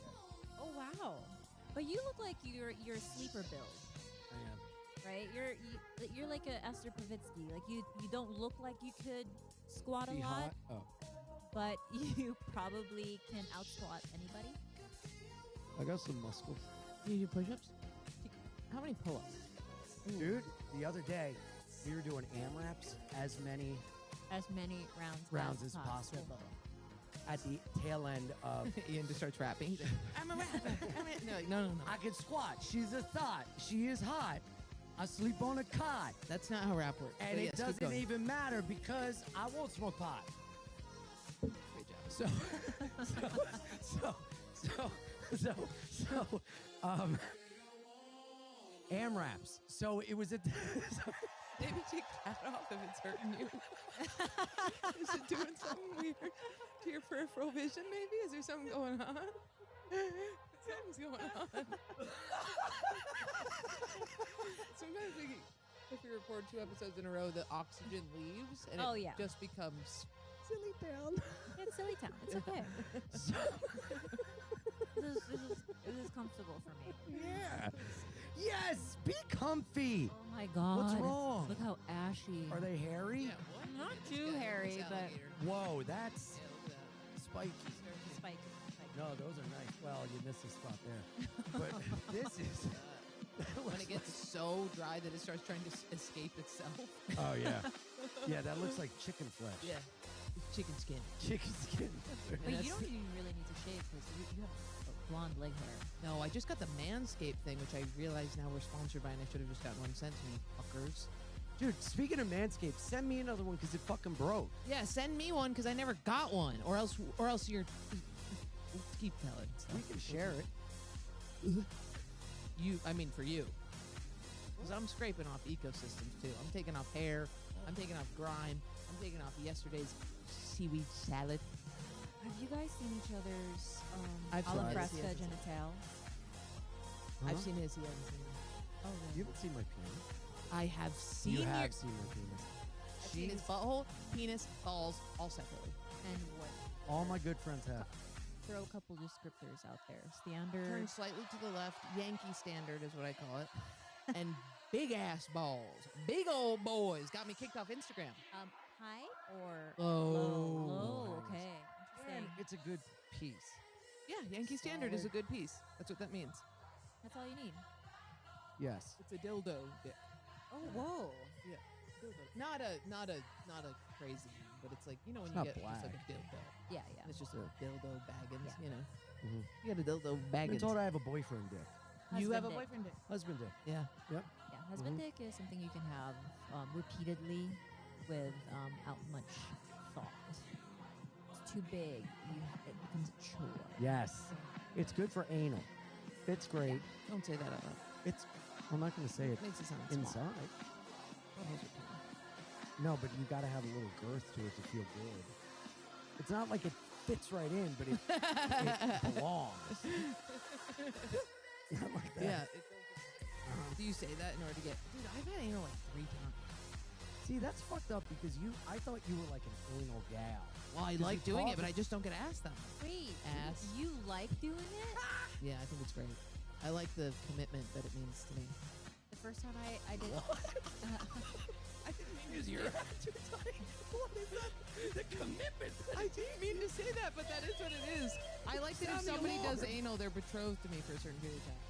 Oh wow! But you look like you're a sleeper build, I am. right? You're like a Esther Pavitsky. Like you don't look like you could squat a Be lot, hot. Oh, but you probably can out squat anybody. I got some muscle. You do push-ups? How many pull-ups? Dude, the other day we were doing AMRAPs as many As many rounds as possible. At the tail end of Ian just starts rapping. He's like, I'm a rapper. No, like, no. I can squat. She's a thought. She is hot. I sleep on a cot. That's not how rap works. And But it yes, keep doesn't going. even matter because I won't smoke pot. Great job. So, AMRAPs. So it was at Maybe take that off if it's hurting you. Is it doing something weird to your peripheral vision, maybe? Is there something going on? Something's going on. Sometimes if we record 2 episodes in a row, the oxygen leaves and Oh, it yeah. just becomes silly town. It's silly town. It's okay. So, This is comfortable for me. yeah. Yes, be comfy. Oh my god. What's wrong? Look how ashy. Are they hairy? Yeah, what? Not This too guy, hairy, this but- alligator. Whoa, that's Yeah, look at that. spiky. Spike. No, those are nice. Well, you missed a spot there. But this is. When it gets so dry that it starts trying to escape itself. Oh yeah, yeah. That looks like chicken flesh. Yeah. Chicken skin. Chicken skin. But you don't even really need to shave because you have blonde leg hair. No, I just got the Manscaped thing, which I realize now we're sponsored by, and I should have just gotten one sent to me, fuckers. Dude, speaking of Manscaped, send me another one because it fucking broke. Yeah, send me one because I never got one, or else you're. Keep telling. We can share it. For you. Because I'm scraping off ecosystems too. I'm taking off hair. I'm taking off grime. I'm taking off yesterday's seaweed salad. Have you guys seen each other's I've alla tried. fresca He hasn't seen it. genitals? I've seen his. He hasn't seen mine. Oh, You really? haven't seen my penis. I have seen You your. have seen my penis. I've seen his butthole, penis, balls, all separately. And what? All my good friends have. Throw a couple descriptors out there. Standard. Turn slightly to the left. Yankee standard is what I call it. And big ass balls, big old boys. Got me kicked off Instagram. High or Low. Low. Okay. And Interesting. it's a good piece. Yeah, Yankee standard is a good piece. That's what that means. That's all you need. Yes. It's a dildo dick. Oh, whoa. Yeah, dildo. Not a crazy one, but it's like, you know when It's you not get just like black. a dildo. Yeah, yeah. It's just a dildo baggins, Yeah. you know. Mhm. You got a dildo I've been baggins. told I have a boyfriend dick. You have a Husband dick. boyfriend dick. Husband dick. Yeah. Yep. Yeah, husband dick is something you can have repeatedly without much thought. It's too big, it becomes a chore. Yes. It's good for anal. Fits great. Don't say that out loud. It's. I'm not going to say it It makes it sound small. inside. Buttholes are tiny. No, but you got to have a little girth to it to feel good. It's not like it fits right in, but it belongs. Not like that. Yeah. Do you say that in order to get? Dude, I've had anal like 3 times. See, that's fucked up because I thought you were like an anal gal. Well, I 'Cause like you doing talk it, but I just don't get asked that much. Wait, Ass. you like doing it? Yeah, I think it's great. I like the commitment that it means to me. The first time I did I didn't mean to use your attitude. What is that? The commitment. I didn't mean to say that, but that is what it is. I like that if Sound somebody alarm. does anal, they're betrothed to me for a certain period of time.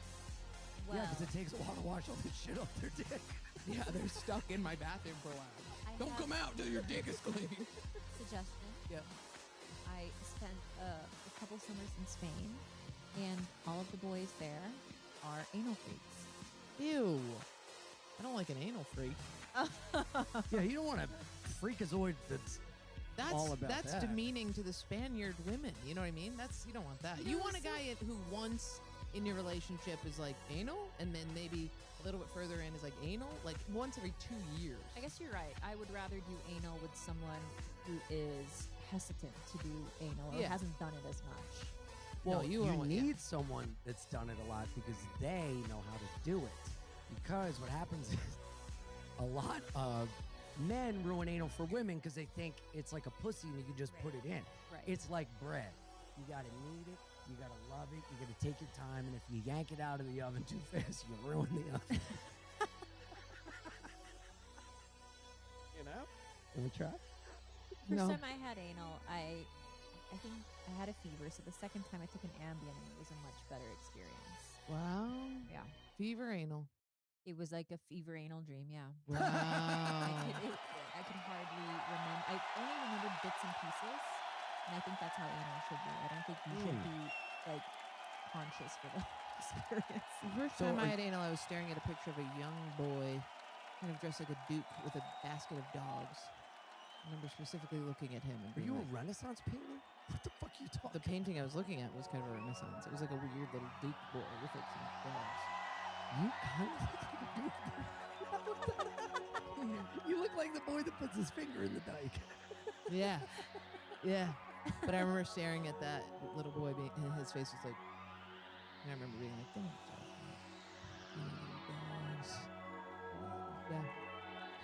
well, Yeah, because it takes a while to wash all this shit off their dick. Yeah, they're stuck in my bathroom for a while. I Don't have come out till your dick is clean. suggestion. Yep. I spent a couple summers in Spain, and all of the boys there are anal freaks. Ew. I don't like an anal freak. Yeah, you don't want a freakazoid that's That's all about that's that. demeaning to the Spaniard women. You know what I mean? You don't want that. You want a guy who once in your relationship is like anal, and then maybe a little bit further in is like anal, like once every 2 years. I guess you're right. I would rather do anal with someone who is hesitant to do anal or Yeah. hasn't done it as much. Well, No, you don't want- yeah. need someone that's done it a lot because they know how to do it. Because what happens is a lot of men ruin anal for women because they think it's like a pussy and you can just put it in. Right. It's like bread. You gotta knead it. You gotta love it. You gotta take your time. And if you yank it out of the oven too fast, you ruin the oven. You know? Can we try? First No. time I had anal, I think I had a fever, so the second time I took an Ambien and it was a much better experience. Wow. Yeah. Fever anal. It was like a fever anal dream, yeah. Wow. I can hardly remember. I only remember bits and pieces, and I think that's how anal should be. I don't think you should be like conscious for the experience. The first So time I are- had anal, I was staring at a picture of a young boy, kind of dressed like a duke with a basket of dogs. I remember specifically looking at him and Are being you a like, Renaissance painting? What the fuck are you talking the painting I was looking at was kind of a Renaissance. It was like a weird little duke boy with like some dogs. You kind of You look like the boy that puts his finger in the dike. Yeah, yeah. But I remember staring at that little boy, and his face was like, and I remember being like, "Don't talk to me. You little dogs." Yeah.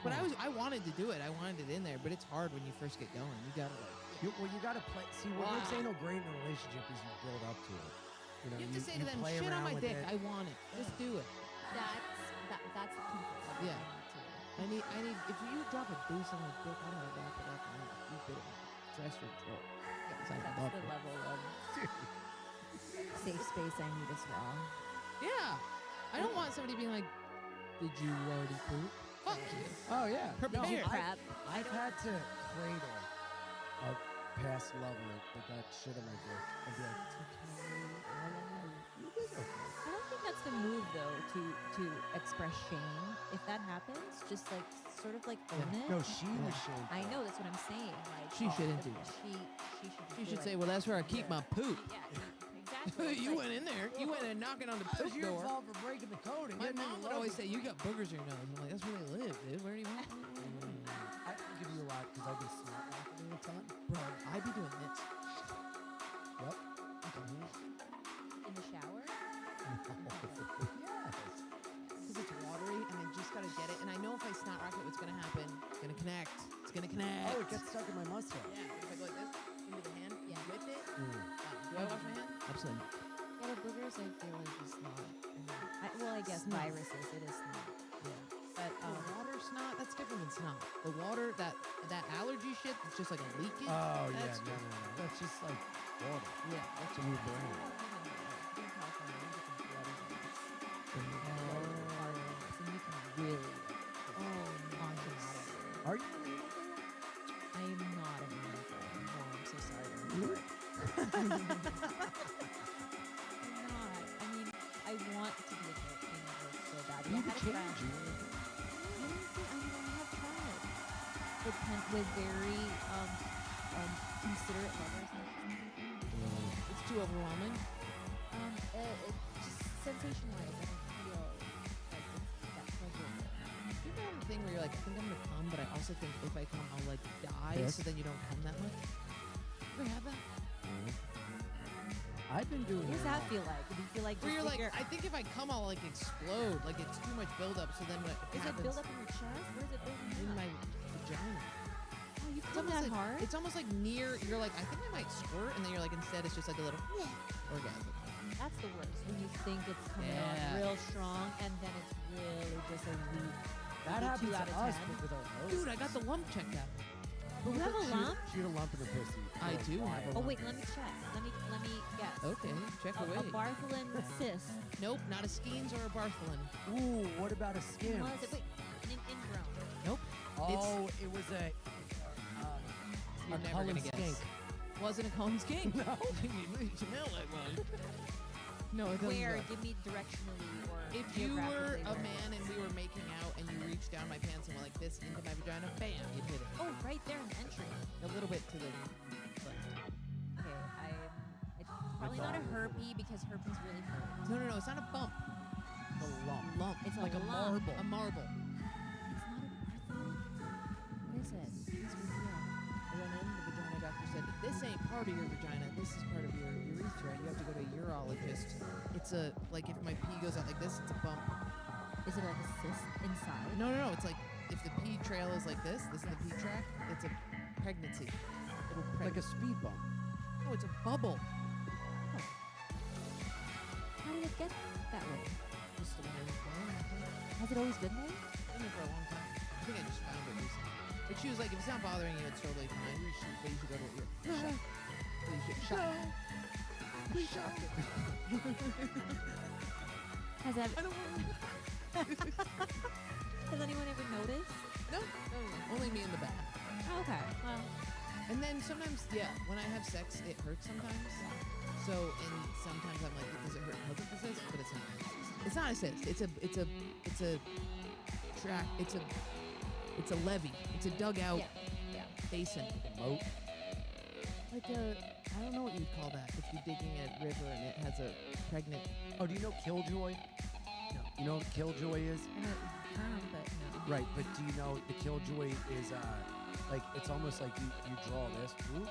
But I wanted to do it. I wanted it in there, but it's hard when you first get going. You gotta like. You gotta play. See, what makes Wow. anal great in a relationship is you build up to it. You know, You have to say to them, play "Shit on around my with dick. it. I want it. Just do it." That's the comfort level Yeah. I need to. I need. If you drop a deuce on my dick, I'm gonna wrap it up and keep it in my dress or drawer. Yeah, I that's love the it. level of safe space I need as well. Yeah. I don't want somebody being like, "Did you already poop?" Fuck you. Oh yeah. Prepare. Did you I- prep? I've had to cradle a past lover that got shit on my dick and be like, "It's okay. You did okay." I don't think that's the move though to express shame. If that happens, just like sort of like own it. No, she was shamed. I know, that's what I'm saying. Like She shouldn't do it. that. She should. You do should it. say, "Well, that's where I keep my poop." Yeah, exactly. It's You like- went in there. You went in knocking on the poop It's your door. fault for breaking the code. And My getting in mom the would always love say, "You got boogers in your nose." I'm like, "That's where they live, dude. Where do you want?" I forgive you a lot because I be snot rocketing a ton. Bro, I be doing this. Yep. Mhm. In the shower? Yes. Because it's watery and I just gotta get it. And I know if I snot rocket, what's gonna happen? It's gonna connect. It's gonna connect. Oh, it gets stuck in my mustache. Yeah, if I go like this into the hand, Yeah. with it. Mm. Do I wash my hand? Absolutely not. Yeah, but boogers, I feel like is not. Well, I guess Snot. viruses, it is not. Yeah. But water snot, that's different than snot. The water, that allergy shit, it's just like a leaking. Oh, yeah. That's No. That's just like water. Yeah, that's To your brain. And you can really conscious. Are you really? I am not an animal. No, I'm so sorry to report. I'm not. I mean, I want to be a good animal so badly. You I need had to a friend. change. You wanna- I have tried. With very considerate lovers. It's too overwhelming. Just sensation-wise, I don't feel like it's that pleasurable. You ever have a thing where you're like, I think I'm gonna come, but I also think if I come, I'll like die, Yes. so then you don't come that much. Ever have that? I've been doing What does it that all. feel like? Do you feel like Where you're like, you're- I think if I come, I'll like explode. Like it's too much buildup, so then what is it happens build up in your chest? Where is it building in up? my vagina? Oh, you It's come almost that like, hard? It's almost like near. You're like, I think I might squirt, and then you're like, instead, it's just like a little orgasm. That's the worst. When you think it's coming on Yeah. real strong, and then it's really just a weak. That maybe happens 2 to out of us 10. but with our nose. Dude, I got the lump checked out. You have a lump? She had a lump in her pussy. I for a do have a while. Oh lump. wait, let me check. Let me guess. Okay, check A away. Bartholin cyst. Nope, not a Skeens or a Bartholin. Ooh, what about a skin? What is it? Wait, an ingrown. Nope. Oh, it was a You're never Cullen gonna guess. skink. Wasn't a Cullen skink. No. you smell like one. No, it doesn't. Where? suck. Give me directionally or If you were geographically a where. man and we were making out and you reached down my pants and went like this into my vagina, bam, you'd hit it. Oh, right there in the entry. A little bit to the left. Okay, it's probably not a herpy because herpes really hurt. No, it's not a bump. A lump. Lump. It's a like lump. a marble. A marble. It's not a Bartholin. What is it? Please reveal. I went in, the vagina doctor said, this ain't part of your vagina, this is part of your urethra. You have to go to a urologist. It's a, like if my pee goes out like this, it's a bump. Is it like a cyst inside? No, it's like if the pee trail is like this is the pee track, it's a pregnancy. It'll Like a speed bump. No, it's a bubble. How did it get that way? Just the way it was going, I think. Has it always been there? Been there for a long time. I think I just found it recently. But she was like, if it's not bothering you, it's totally fine. But you should go to your shop. You should shop. Please shop it. Has that? I don't want Has anyone ever noticed? No, only me in the back. Oh, okay. Well, And then sometimes, yeah, when I have sex, it hurts sometimes. So, and sometimes I'm like, does it hurt because of the cyst? But it's not. It's not a cyst. It's a track. It's a levee. It's a dugout yeah. basin. Moat. Like a, I don't know what you'd call that if you're digging a river and it has a pregnant. Oh, do you know killjoy? No. You know what killjoy is? I know the term, but no. Right, but do you know the killjoy is like it's almost like you draw this, whoop,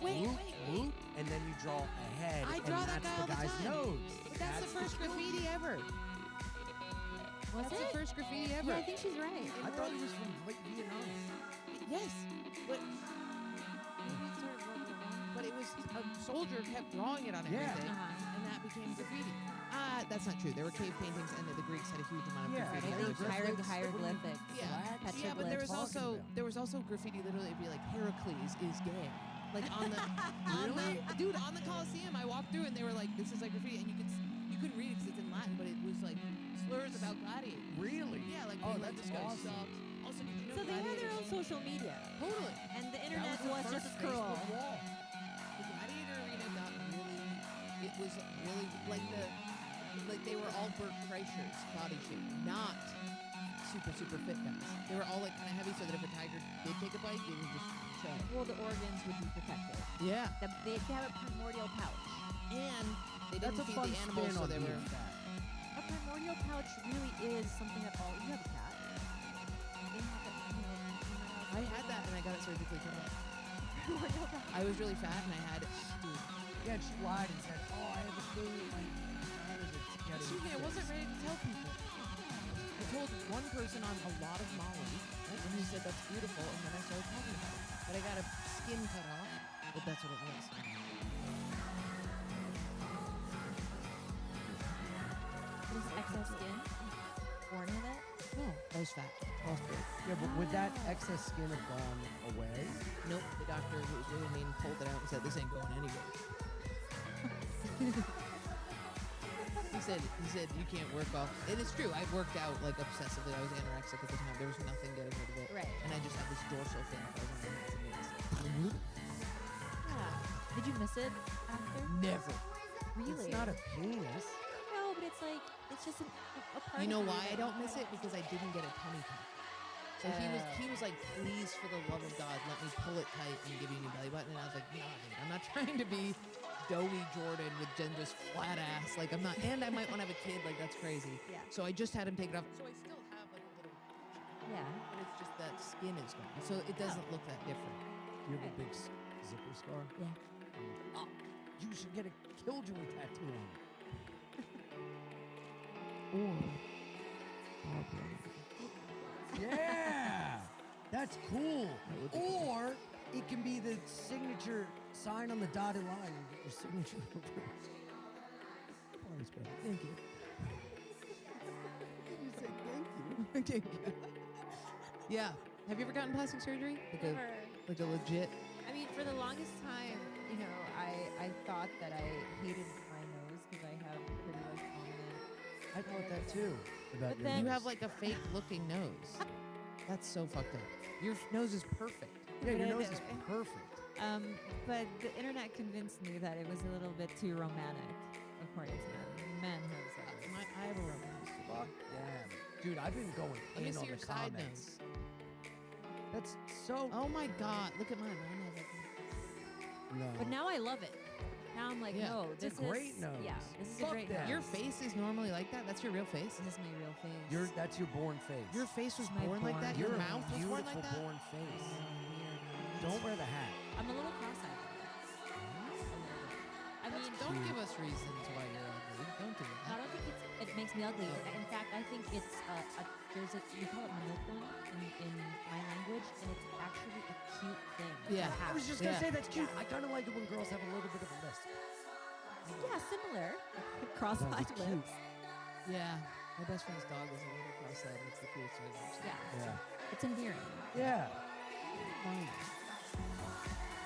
Wait, whoop, wait, whoop, and then you draw a head, I and draw that that's guy all the the guy's time. nose. But that's the first graffiti ever. Was That's it? the first graffiti ever. Yeah, I think she's right. I thought he was from Vietnam. Yes, but but it was a soldier kept drawing it on Yeah. everything, Uh-huh. and that became graffiti. That's not true. There were cave paintings, and the Greeks had a huge amount of Yeah, graffiti. and on they their were surface. Hieroglyphics. Yeah, Flags. yeah, but there was Talking also about. graffiti. Literally, it'd be like Heracles is gay. Like on the dude on the Colosseum, I walked through and they were like, "This is like graffiti," and you couldn't read it because it's in Latin, but it was like slurs about gladiators. Really? Yeah, like Oh, being like, that's this guy awesome. sucks. Also, did you know So they had their own gladiators- social media, Totally. and the That internet the was first just cruel. Facebook wall. The gladiator arena got really. It was really like they were all Bert Kreischer's body shape, not super fit guys. They were all like kind of heavy, so that if a tiger did take a bite, they would just chill. Well, the organs would be protected. Yeah. They have a primordial pouch. And they That's didn't a feed fun the animals, spin so on they being were. fat. A primordial pouch really is something that all you have a cat. They have it, in my house I had that and I got it surgically cut off. I was really fat and I had, dude. Yeah, she lied and said, "Oh, I have a thing with my." Excuse me, I wasn't ready to tell people. I told one person on a lot of Molly, and he said that's beautiful, and then I started talking about it. But I got a skin cut off, but that's what it was. What is excess skin? Born with it? No, I was fat. Lost weight. Yeah, but would that excess skin have gone away? Nope, the doctor who was really mean pulled it out and said, this ain't going anywhere. He said you can't work off. And it's true, I worked out like obsessively. I was anorexic at the time. There was nothing getting rid of it. Right. And I just had this dorsal thing that I was on my hands and knees. Yeah. Did you miss it after? Never. Really? It's not a penis. No, but it's like, it's just a part You know of why I that- don't miss it? Because I didn't get a tummy tuck. So he was like, please, for the love of God, let me pull it tight and give you a new belly button. And I was like, no, dude, I'm not trying to be doughy Jordan with Jen just flat ass. Like I'm not, and I might want to have a kid. Like that's crazy. Yeah. So I just had him take it off. So I still have like a little, Yeah. but it's just that skin is gone. So it doesn't look that different. Do you have a big zipper scar? Yeah. Oh, you should get a killjoy tattoo on it. Or Yeah, that's cool. Or it can be the signature sign on the dotted line and get your signature. Thank you. You said thank you. Thank you. Yeah. Have you ever gotten plastic surgery? Never. Like a legit. I mean, for the longest time, you know, I thought that I hated my nose because I have pretty like prominent. I thought that too. About But your then- You nose. have like a fake looking nose. That's so fucked up. Your nose is perfect. Yeah, your but I nose did- is perfect. But the internet convinced me that it was a little bit too romantic, according to them. Men have said this. I have a rubber nose. Fuck yeah. Dude, I've been going Let me in see on your the side comments. nose. That's so. Oh my god, look at mine. Mine has like No. But now I love it. Now I'm like, Yeah. no, It's a this great is nose. Yeah, this is Fuck a great that. nose. your face is normally like that. That's your real face. This is my real face. That's your born face. Your face was My born like born that. You're Your a mouth was beautiful born like that. born face. Weird. Don't wear the hat. I'm a little cross-eyed. I mean, Don't give us reasons why you're ugly. Don't do I that. don't think it makes me ugly. In fact, I think it's there's a we call it manopon in my language, and it's actually a cute thing. Yeah. to I have. was just gonna Yeah. say that's cute. I kind of like it when girls have a little bit of a lisp. Yeah, similar. Cross-eyed Sounds cute. lips. Yeah. My best friend's dog is a little cross-eyed. It's the cutest thing I've ever seen. Yeah, Yeah. it's endearing. Yeah.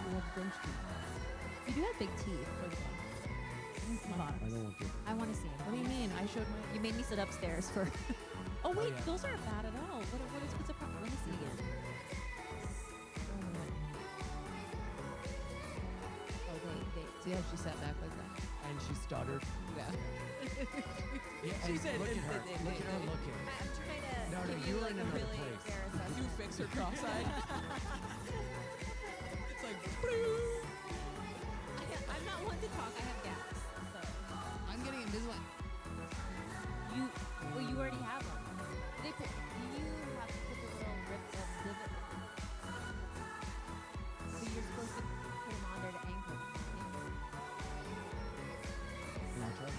You have French teeth. You do have big teeth. I Bottoms. don't want to. I want to see them. What do you mean? I showed my. You made me sit upstairs for. Oh wait, yeah. those aren't bad at all. What's the problem? Let me see again. Oh, they. See how she sat back like that? And she stuttered. Yeah. She said, "Look at her. "They- Look at her looking." I'm trying to No, no, give you you were like in a another really place. fair assessment. You fix her cross-eyed. It's like. I'm not one to talk. I have gaps. So I'm getting Invisalign. well, you already have them. They put. You have to put the little divot. So you're supposed to put them on there to anchor them. You wanna try that?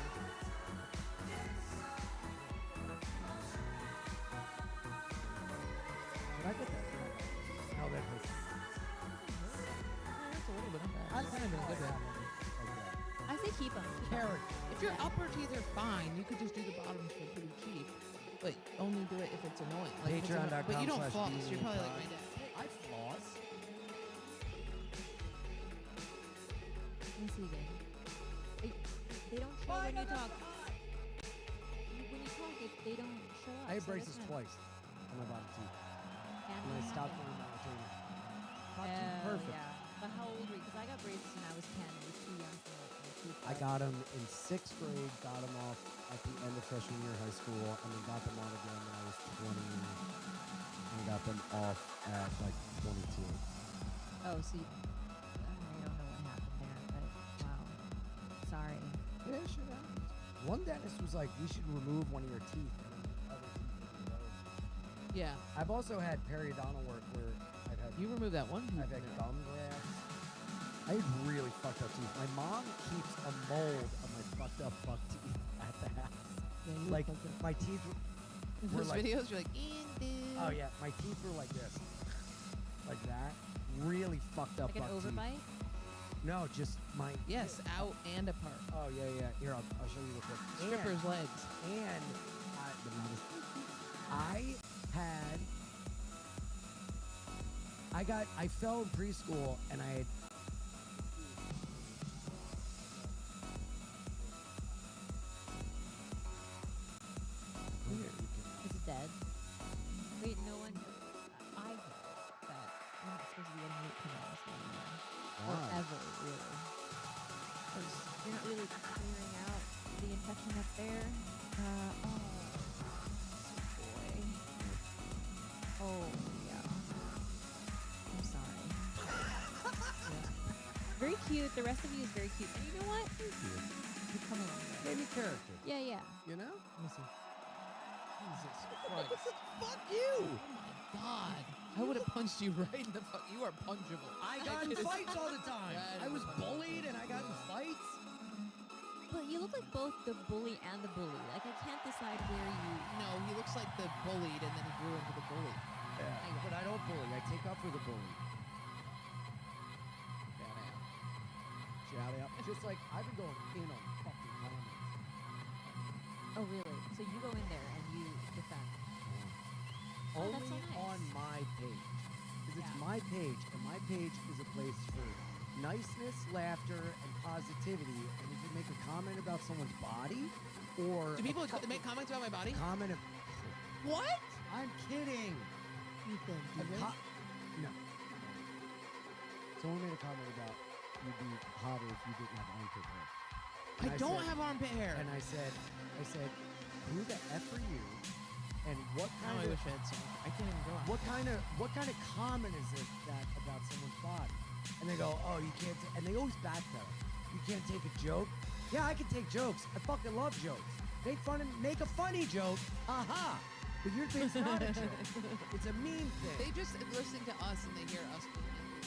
Did I get that? No, that hurts. That's a little bit. I've kind of been good at it. I say keep them. Carrot. If your upper teeth are fine, you could just do the bottoms for pretty cheap. But only do it if it's annoying. Like, if it's annoying. But you don't floss. You're probably like my dad. I floss. Let me see again. They don't show when you talk. When you talk, they don't show up. I had so braces that's twice on my bottom teeth. And And I stopped wearing my retainer. Top teeth, perfect. Yeah. But how old were you? Because I got braces when I was 10. I was too young for my tooth. I got them in 6th grade, got them off at the end of freshman year of high school, and then got them on again when I was 20, and got them off at like 22. Oh, see, I don't know what happened there, but wow. Sorry. Yeah, shit happens. One dentist was like, "We should remove one of your teeth." And then the other teeth would grow. Yeah. I've also had periodontal work where I've You removed that one. I've had No. gum grafts. I had really fucked up teeth. My mom keeps a mold of my fucked up buck teeth at the house. Yeah, you Like fucked up. my teeth. In We're those like- videos, you're like, "Ew." Oh yeah, my teeth were like this, like that. Really fucked up Like an buck teeth. overbite? No, just my. Yes, out and apart. Oh yeah. Here, I'll show you real quick. Stripper's legs. And I had. I fell in preschool and I had. Is it dead? Wait, no one. I heard that you're not supposed to be getting root canals anymore. Or Why? ever, really. Because you're not really clearing out the infection that's there. Oh, boy. Oh, yeah. I'm sorry. Yeah. Very cute. The rest of you is very cute. And you know what? Thank you. You've come a long way. Maybe character. Yeah, yeah. You know? Let me see. Jesus Christ. Fuck you! Oh my God. I would have punched you right in the fuck. You are punchable. I got in could've- fights all the time. That I was is punchable. bullied and I got in fights. But you look like both the bully and the bully. Like, I can't decide where you... No, he looks like the bullied and then he grew into the bully. Yeah. But I don't bully. I take up for the bully. Shout out. Just like I've been going in on fucking comments. Oh, really? So you go in there and you defend. Oh, that's Only so nice. on my page. Because it's Yeah. my page, and my page is a place for niceness, laughter, and positivity. And you can make a comment about someone's body or Do people make comments about my body? comment of. What? I'm kidding. Ethan, A co- no. Someone made a comment about you'd be hotter if you didn't have armpit hair. And I don't said- have armpit hair. And I said, who the F are you? And what Now kind I of wish I had some. I can't even go out. what kind of comment is it that about someone's body? And they go, oh, you can't. And they always backpedal. You can't take a joke. Yeah, I can take jokes. I fucking love jokes. Make a funny joke. Aha. But your thing's not a joke. It's a meme thing. They just listen to us and they hear us.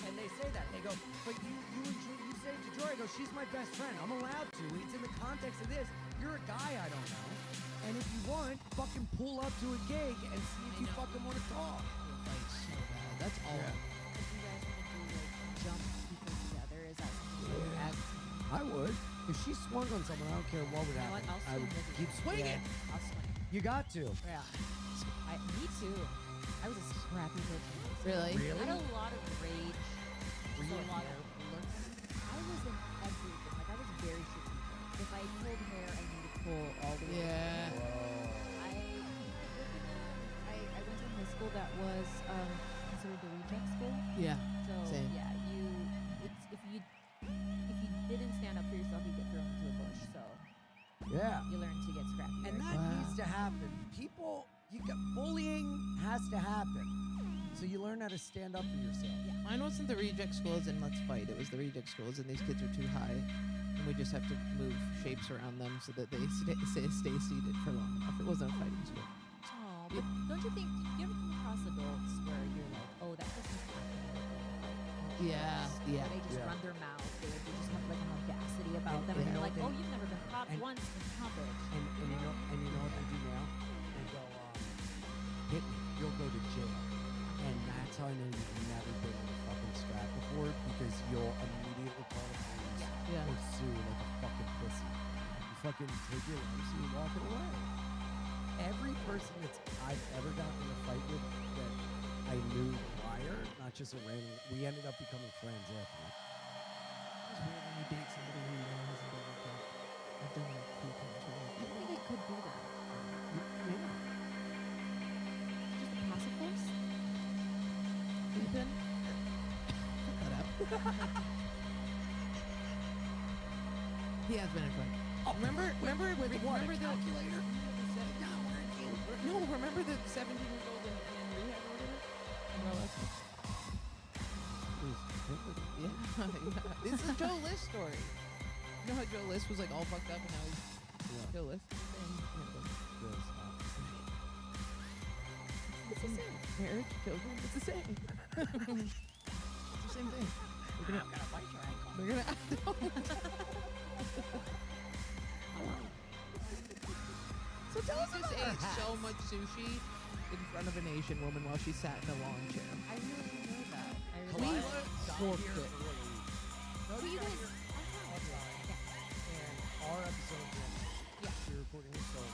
And they say that. They go, but you say to Joy, I go, she's my best friend. I'm allowed to. It's in the context of this. You're a guy I don't know. And if you want, fucking pull up to a gig and see if I you know. fucking want to talk. We'll fight so bad. That's all. Yeah. If you guys want to do, like, jump people together, is that something you would act? I would. If she swung on someone, I don't care what would You know happen. what? I'll I would swing with you. keep swinging. Yeah, I'll swing. You got to. Yeah. Me too. I was a scrappy bitch. in high school. Really? Really? I had a lot of rage. Were you a a lot hair of puller? I was in everything. Like, I was very strategic. If I pulled hair, I knew to pull all the way. Yeah. I went to a high school that was considered the reject school. Yeah. So Same. yeah, if you didn't stand up for yourself, you get thrown into a bush. So Yeah. you learn to get scrappy. And right? that Wow. needs to happen. Bullying has to happen. So you learn how to stand up for yourself. Mine wasn't the reject schools and let's fight. It was the reject schools and these kids are too high. And we just have to move shapes around them so that they stay seated for long enough. It wasn't a fighting school. Oh, but don't you think? Do you ever come across adults where you're like, oh, that person's Yeah. Yeah. Where they just Yeah. run their mouth. They just have like an audacity about them, and and you know you're like, what oh, they- you've never been caught and- once in college. And you know what they do now? They go, hit me, you'll go to jail. And that's how I know you've never been in a fucking scrap before, because you'll immediately call the police Yeah. or sue like a fucking pussy. You fucking take your life and you walk it away. Every person I've ever gotten in a fight with that I knew prior, not just a random, we ended up becoming friends after. It's weird when you date somebody who hasn't been like that. I've done like 3 times with I think I could do that. Yeah. Just a passive voice. Ethan? Shut up. He has been in front. Oh, Remember with what, a remember the calculator? No, remember the 17-year-old in rehab or whatever? Yeah, yeah. This is Joe List story. You know how Joe List was like all fucked up and now he's Joe List? It's the same. Marriage, children, it's the same. It's the same thing. They're gonna bite your ankle. They're gonna. So tell us Just about ate her so hats. much sushi in front of an Asian woman while she sat in a lawn chair. I really didn't know that. I really We didn't. forked it. Were you guys? And our episode of Jam, Yeah. we're recording this solo. And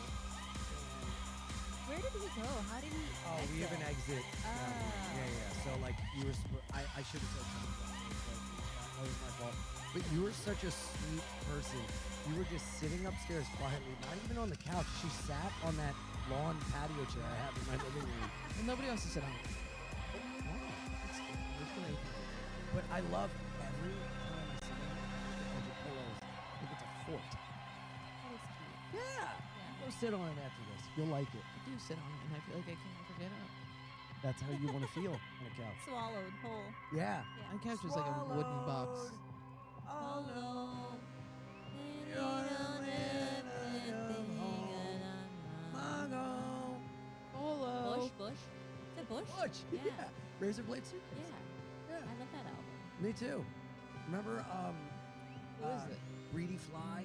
Where did he go? How did he? oh, we have an exit. Ah. Yeah. So like you were, I should have said something. That was my fault. But you were such a sweet person. You were just sitting upstairs quietly, not even on the couch. She sat on that lawn patio chair I have in my living room. And nobody else to sit on. But I love every time I see them, a bunch of pillows. I think it's a fort. That is cute. Yeah. Yeah. Go sit on it after this. You'll like it. I do sit on it, and I feel like I can't ever get up. That's how you want to feel on a couch. Swallowed whole. Yeah. My couch is like a wooden box. Oh no. Mongo. Hello. Bush. Is it Bush? Butch. Yeah. Razor Blade Suitcase. Yeah. Yeah. I love that album. Me too. Remember Who is it? Greedy Fly?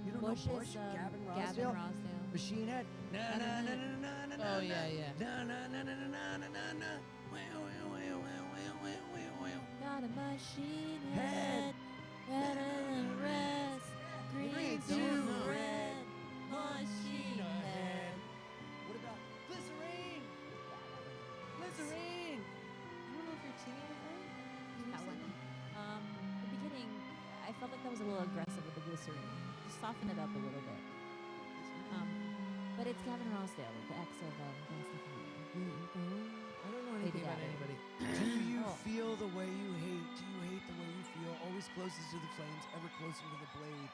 You don't Bush know Bush? is Gavin Gavin Rossdale? Rossdale. Machine Head. Na na na na na na na. Oh, yeah, yeah. Na na na na na na na na. Not a machine Head. head. Better than rest. Green Green to to red. Machine head. What about glycerine? Glycerine. I don't know if you're singing it right. Can you That sing one. it? The beginning, I felt like that was a little aggressive with the glycerine. Just soften it up a little bit. But it's Gavin Rossdale, the ex of Gwen Stefani. I don't know Lady anything about Gaga. anybody. Do you Oh. feel the way you hate? Do you hate the way you feel? Always closest to the flames, ever closer to the blade.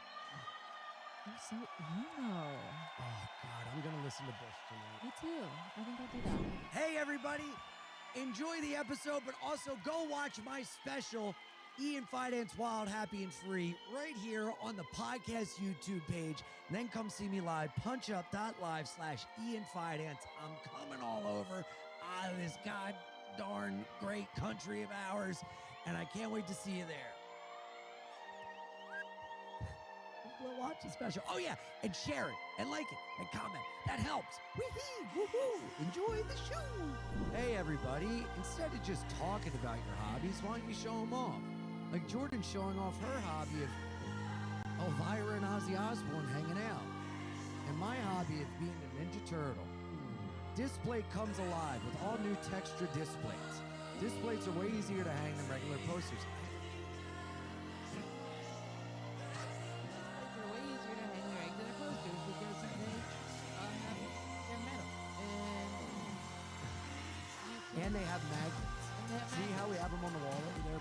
I'm so emo. Oh God, I'm gonna listen to Bush tonight. Me too. I think I'll do that. Hey everybody, enjoy the episode, but also go watch my special, Ian Fidance Wild, Happy and Free, right here on the podcast YouTube page. And then come see me live, punchup.live/Ian Fidance. I'm coming all over out of this god darn great country of ours, and I can't wait to see you there. Go watch the special. Oh yeah, and share it, and like it, and comment. That helps. Wee-hee, woohoo! Enjoy the show. Hey everybody, instead of just talking about your hobbies, why don't you show them off? Like Jordan's showing off her hobby of Elvira and Ozzy Osbourne hanging out, and my hobby of being a Ninja Turtle. Display comes alive with all new texture displays. Displays are way easier to hang than regular posters. They're way easier to hang their regular posters because they're metal. And they have magnets. And they have See how we have them on the wall over there?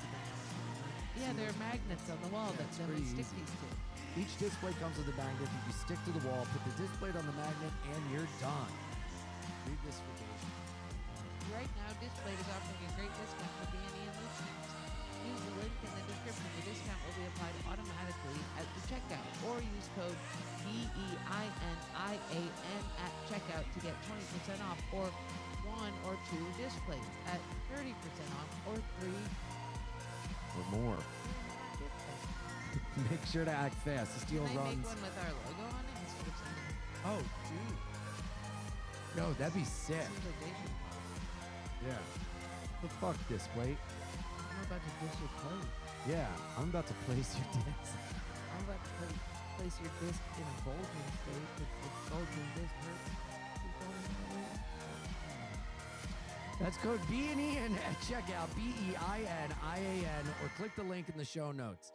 Yeah, there are magnets on the wall that it's then we pretty stick easy. these to. Each display comes with a magnet that you stick to the wall, put the display on the magnet, and you're done. Read this vacation. Right now, Displate is offering a great discount for BNE and listeners. Use the link in the description. The discount will be applied automatically at the checkout, or use code BEINIAN at checkout to get 20% off, or 1 or 2 displays at 30% off, or 3 Or more. Make sure to act fast. This deal Can I runs. make one with our logo on it instead of something? Oh, dude. Yo, that'd be sick. Seems like they should. Yeah. The fuck display. I'm about to dish your plate. Yeah, I'm about to place your disc. I'm about to place your disc in a bulging state. It's bulging disc hurt. Keep going. That's code BNEN at checkout, BEINIAN, or click the link in the show notes.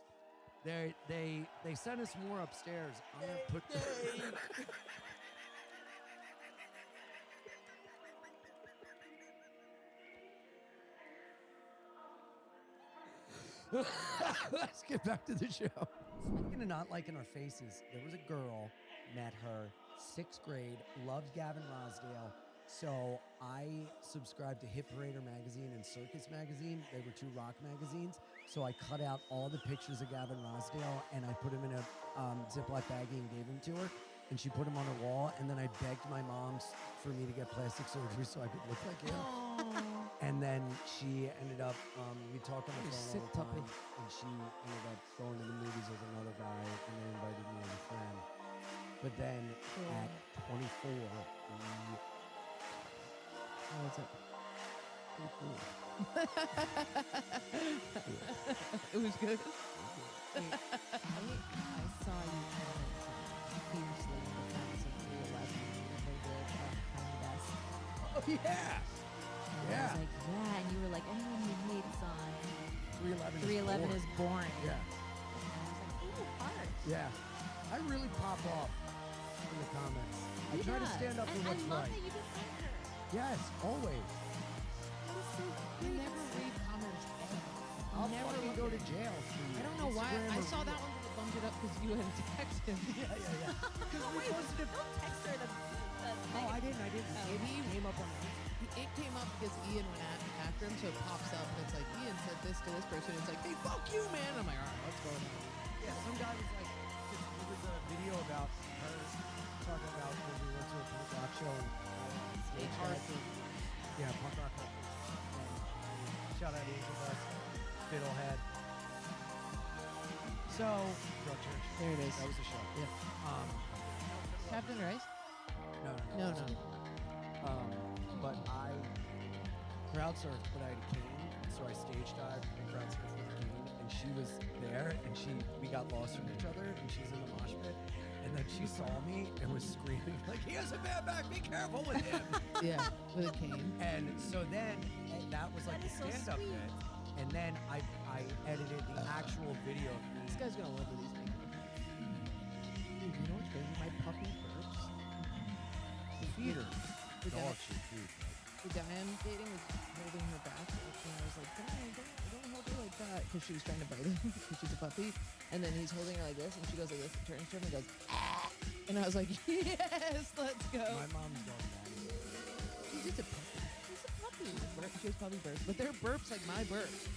They sent us more upstairs. I'm gonna put Let's get back to the show. Speaking of not liking our faces, there was a girl, met her, 6th grade, loved Gavin Rossdale. So I subscribed to Hit Parader magazine and Circus magazine. They were 2 rock magazines. So I cut out all the pictures of Gavin Rossdale and I put him in a Ziploc baggie and gave him to her. and she put him on her wall, and then I begged my mom for me to get plastic surgery so I could look like him. And then she ended up, we talk on the You phone sick all the time, puppy. and she ended up going to the movies with another guy, and they invited me as a friend. But then at 24, What was it? It was good. Wait, I saw you comment fiercely in the friends of 311 when they did Tiny Desk. oh yeah, And I was like, yeah, and you were like, anyone who hates on 311 is boring. Yeah, And I was like, ooh, hard. yeah. I really pop off in the comments. I He try to does. stand up for And what's I love right. that you defend her. Yes, always. You never read comments ever. I'll never fucking look go at to it. jail for I don't know why. Instagram I or saw that video. one that bumped it up because you had texted him. Yeah. Because we posted it. Don't text her the Oh, I didn't. Maybe It came up on it came up because Ian went after him, so it pops up and it's like Ian said this to this person. It's like, hey, fuck you, man. I'm like, all right, what's going on? Yeah, some guy was like, there was a video about her talking about when we went to a punk rock show. It's hard for Yeah, punk rock. And shout out Angel Dust, Fiddlehead. So, Drug Church. There it is. That was the show. Yeah. Captain Rice? No. No. But I crowd surfed, but I had a cane, so I stage dived and crowd surfed with a cane, and she was there, and we got lost from each other, and she's in the mosh pit, and then she saw me and was screaming like, "He has a bad back! Be careful with him!" Yeah, with a cane. And so then that was like That the is so stand-up sweet. bit, and then I edited the actual video of me. This guy's gonna live with these people. Dude, you know what's crazy? My puppy burps. Feeder. The guy, Dog shit, dude. the guy I'm dating was holding her back, and I was like, don't hold her like that, because she was trying to bite him, because she's a puppy. And then he's holding her like this, and she goes like this, and turns to him and goes, ah! And I was like, yes, let's go. My mom's dog daddy. She's just a puppy. She's a puppy. She has puppy burps, but they're burps like my burps.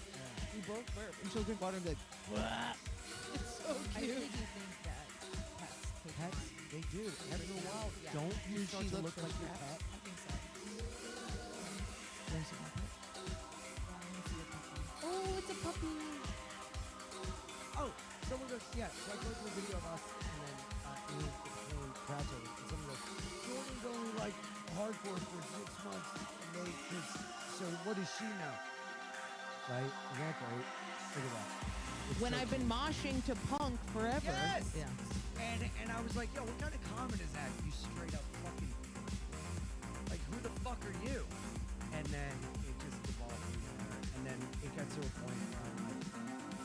We both burp, and she'll drink water and be like, "Wah." It's so I cute. really do think that pets take Pets, they do. Every in a while, Yeah. don't you start She to looks look like like your that. pet? I think so. Wanna see my pet? Yeah, I wanna see a puppy. Oh, it's a puppy. Oh, someone goes, yeah. So I go to a video of us, and then me playing crowd surfing, and someone goes, Jordan's only like hardcore for 6 months, and so what does she know? Right? Isn't that great? Look at that. It's When so I've been cool. moshing to punk forever. Yes! Yeah. And I was like, yo, what kind of comment is that? You straight up fucking, like, who the fuck are you? And then it just evolved from there. And then it got to a point where I'm like,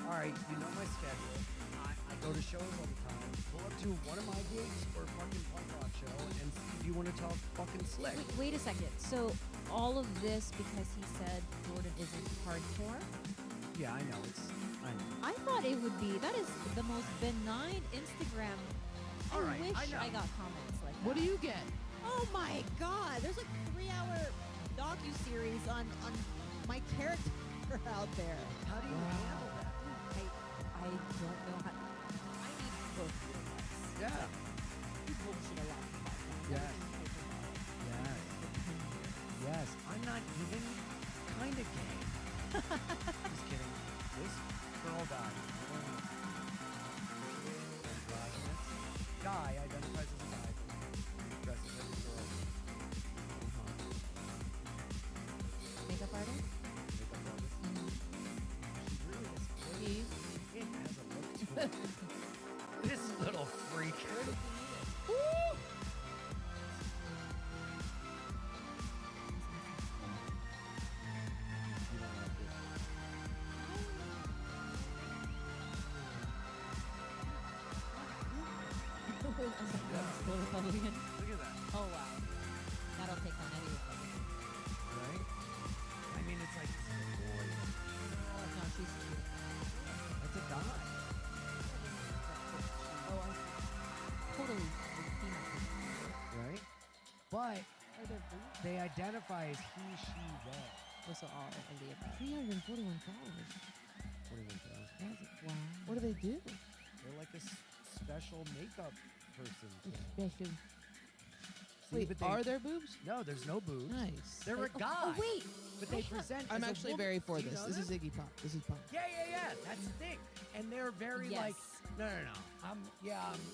all right, you know my schedule. I go to shows all the time. Go up to one of my gigs or a fucking punk rock show and see if you want to talk fucking slick. Wait a second. So all of this because he said Jordan isn't hardcore? Yeah, I know. I know. I thought it would be. That is the most benign Instagram. All right, wish I know. I got comments like that. What do you get? Oh my God! There's like 3-hour docu-series on my character out there. How do you handle that? I don't know how. I need both of your advice. Yeah. You bullshit a lot. Yes. Yes. Yes. I'm not even kind of gay. Just kidding. This girl guy. Androgynous. Guy identifies as a guy. Dresses as a girl. Makeup artist? Makeup artist. She really is pretty. It has a look to it. This little freak. Woo! You don't like it. Still Republican? Look at that. Oh wow. That'll take on any Republican. Right? I mean, it's like, this is a boy. No, she's cute. That's a guy. Oh, I see. Totally female. Right? But Are there boobs? they identify as he, she, they. Also all of the above. 341 followers. 41,000. Wow. What do they do? They're like a special makeup person can. Special. See, Wait, but they- are there boobs? No, there's no boobs. Nice. They're a guy. Oh wait. But they present. I'm as a actually woman. very for Do you this. know This is them? Iggy Pop. This is Pop. Yeah. That's the thing. And they're very Yes. like, no. I'm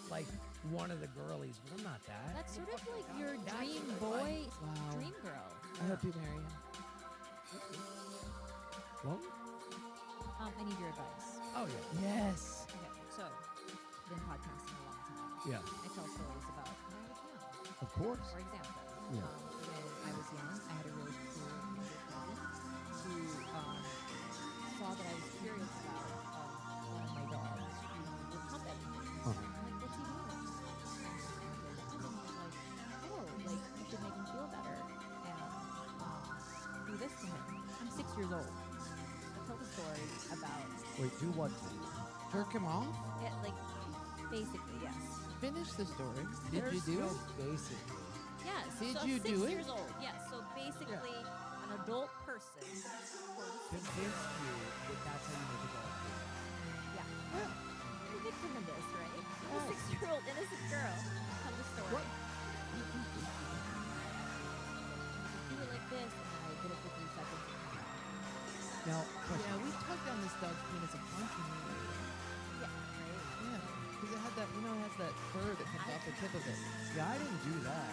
like one of the girlies, but I'm not that. That's I'm sort a of fucking like guy. your That's dream what I boy, like. Wow. dream girl. I hope you marry him. What? I need your advice. Oh yeah. Yes. Okay, so been podcasting a long time. Yeah. I tell stories about when I was young. Of course. For example, Yeah. when I was young, I had a really cool younger cousin who saw that I was curious about one of my dogs who would come at me. Uh-huh. I'm like, what's he doing? And he was like, oh, like you should make him feel better and do this to him. I'm 6 years old. I tell the story about Wait, do what? to you? Jerk him off? it, like basically, yes. Finish the story. Did There's you do no it? basically. Yes. Did so you I'm do 6 it? years old. Yes. So basically, an adult person. Convince you that that's how you make a dog feel. Yeah. I'm a victim in this, right? I'm a 6-year-old innocent girl. Tell the story. What? Do it like this, and then I did it for 3 seconds. And I'm out. Now, question. Yeah, we tugged on this dog's penis a bunch when we were little. Yeah. Right. Yeah. Because it had that, it has that fur that comes off the tip of it. Yeah, I didn't do that.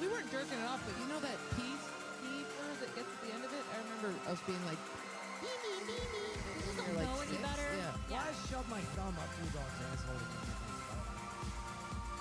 We weren't jerking it off, but you know that pea fur that gets at the end of it? I remember us being like, You just You're don't like know any 6? better. Yeah. Why shove my thumb up to a dog's asshole? and make my thumb out?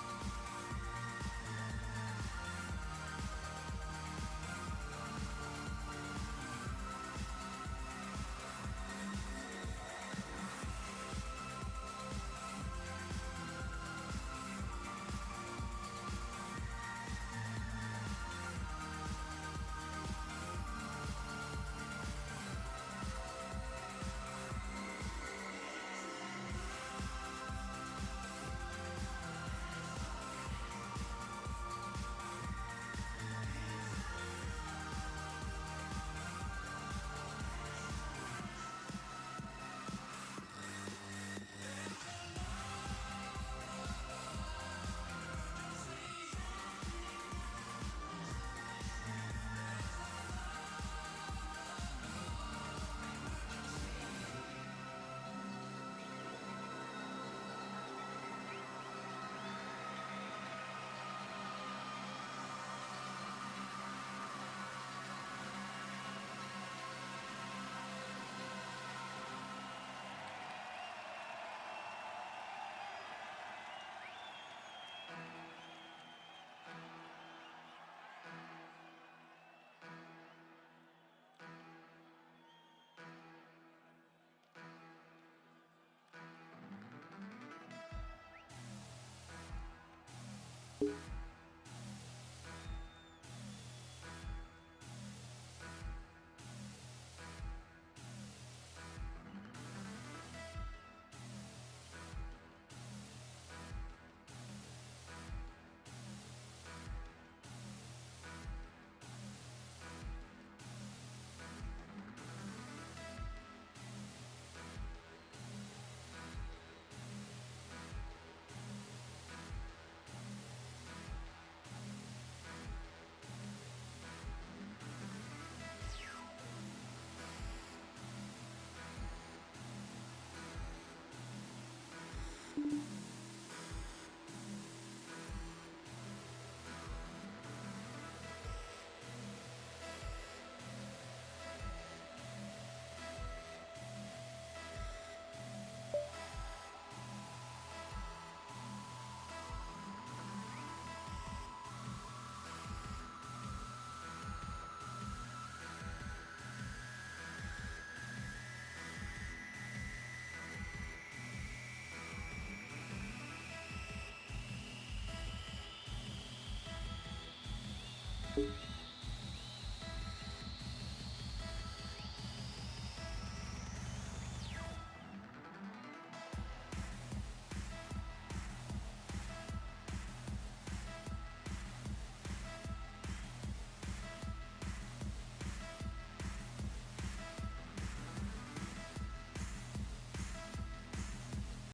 Thank you.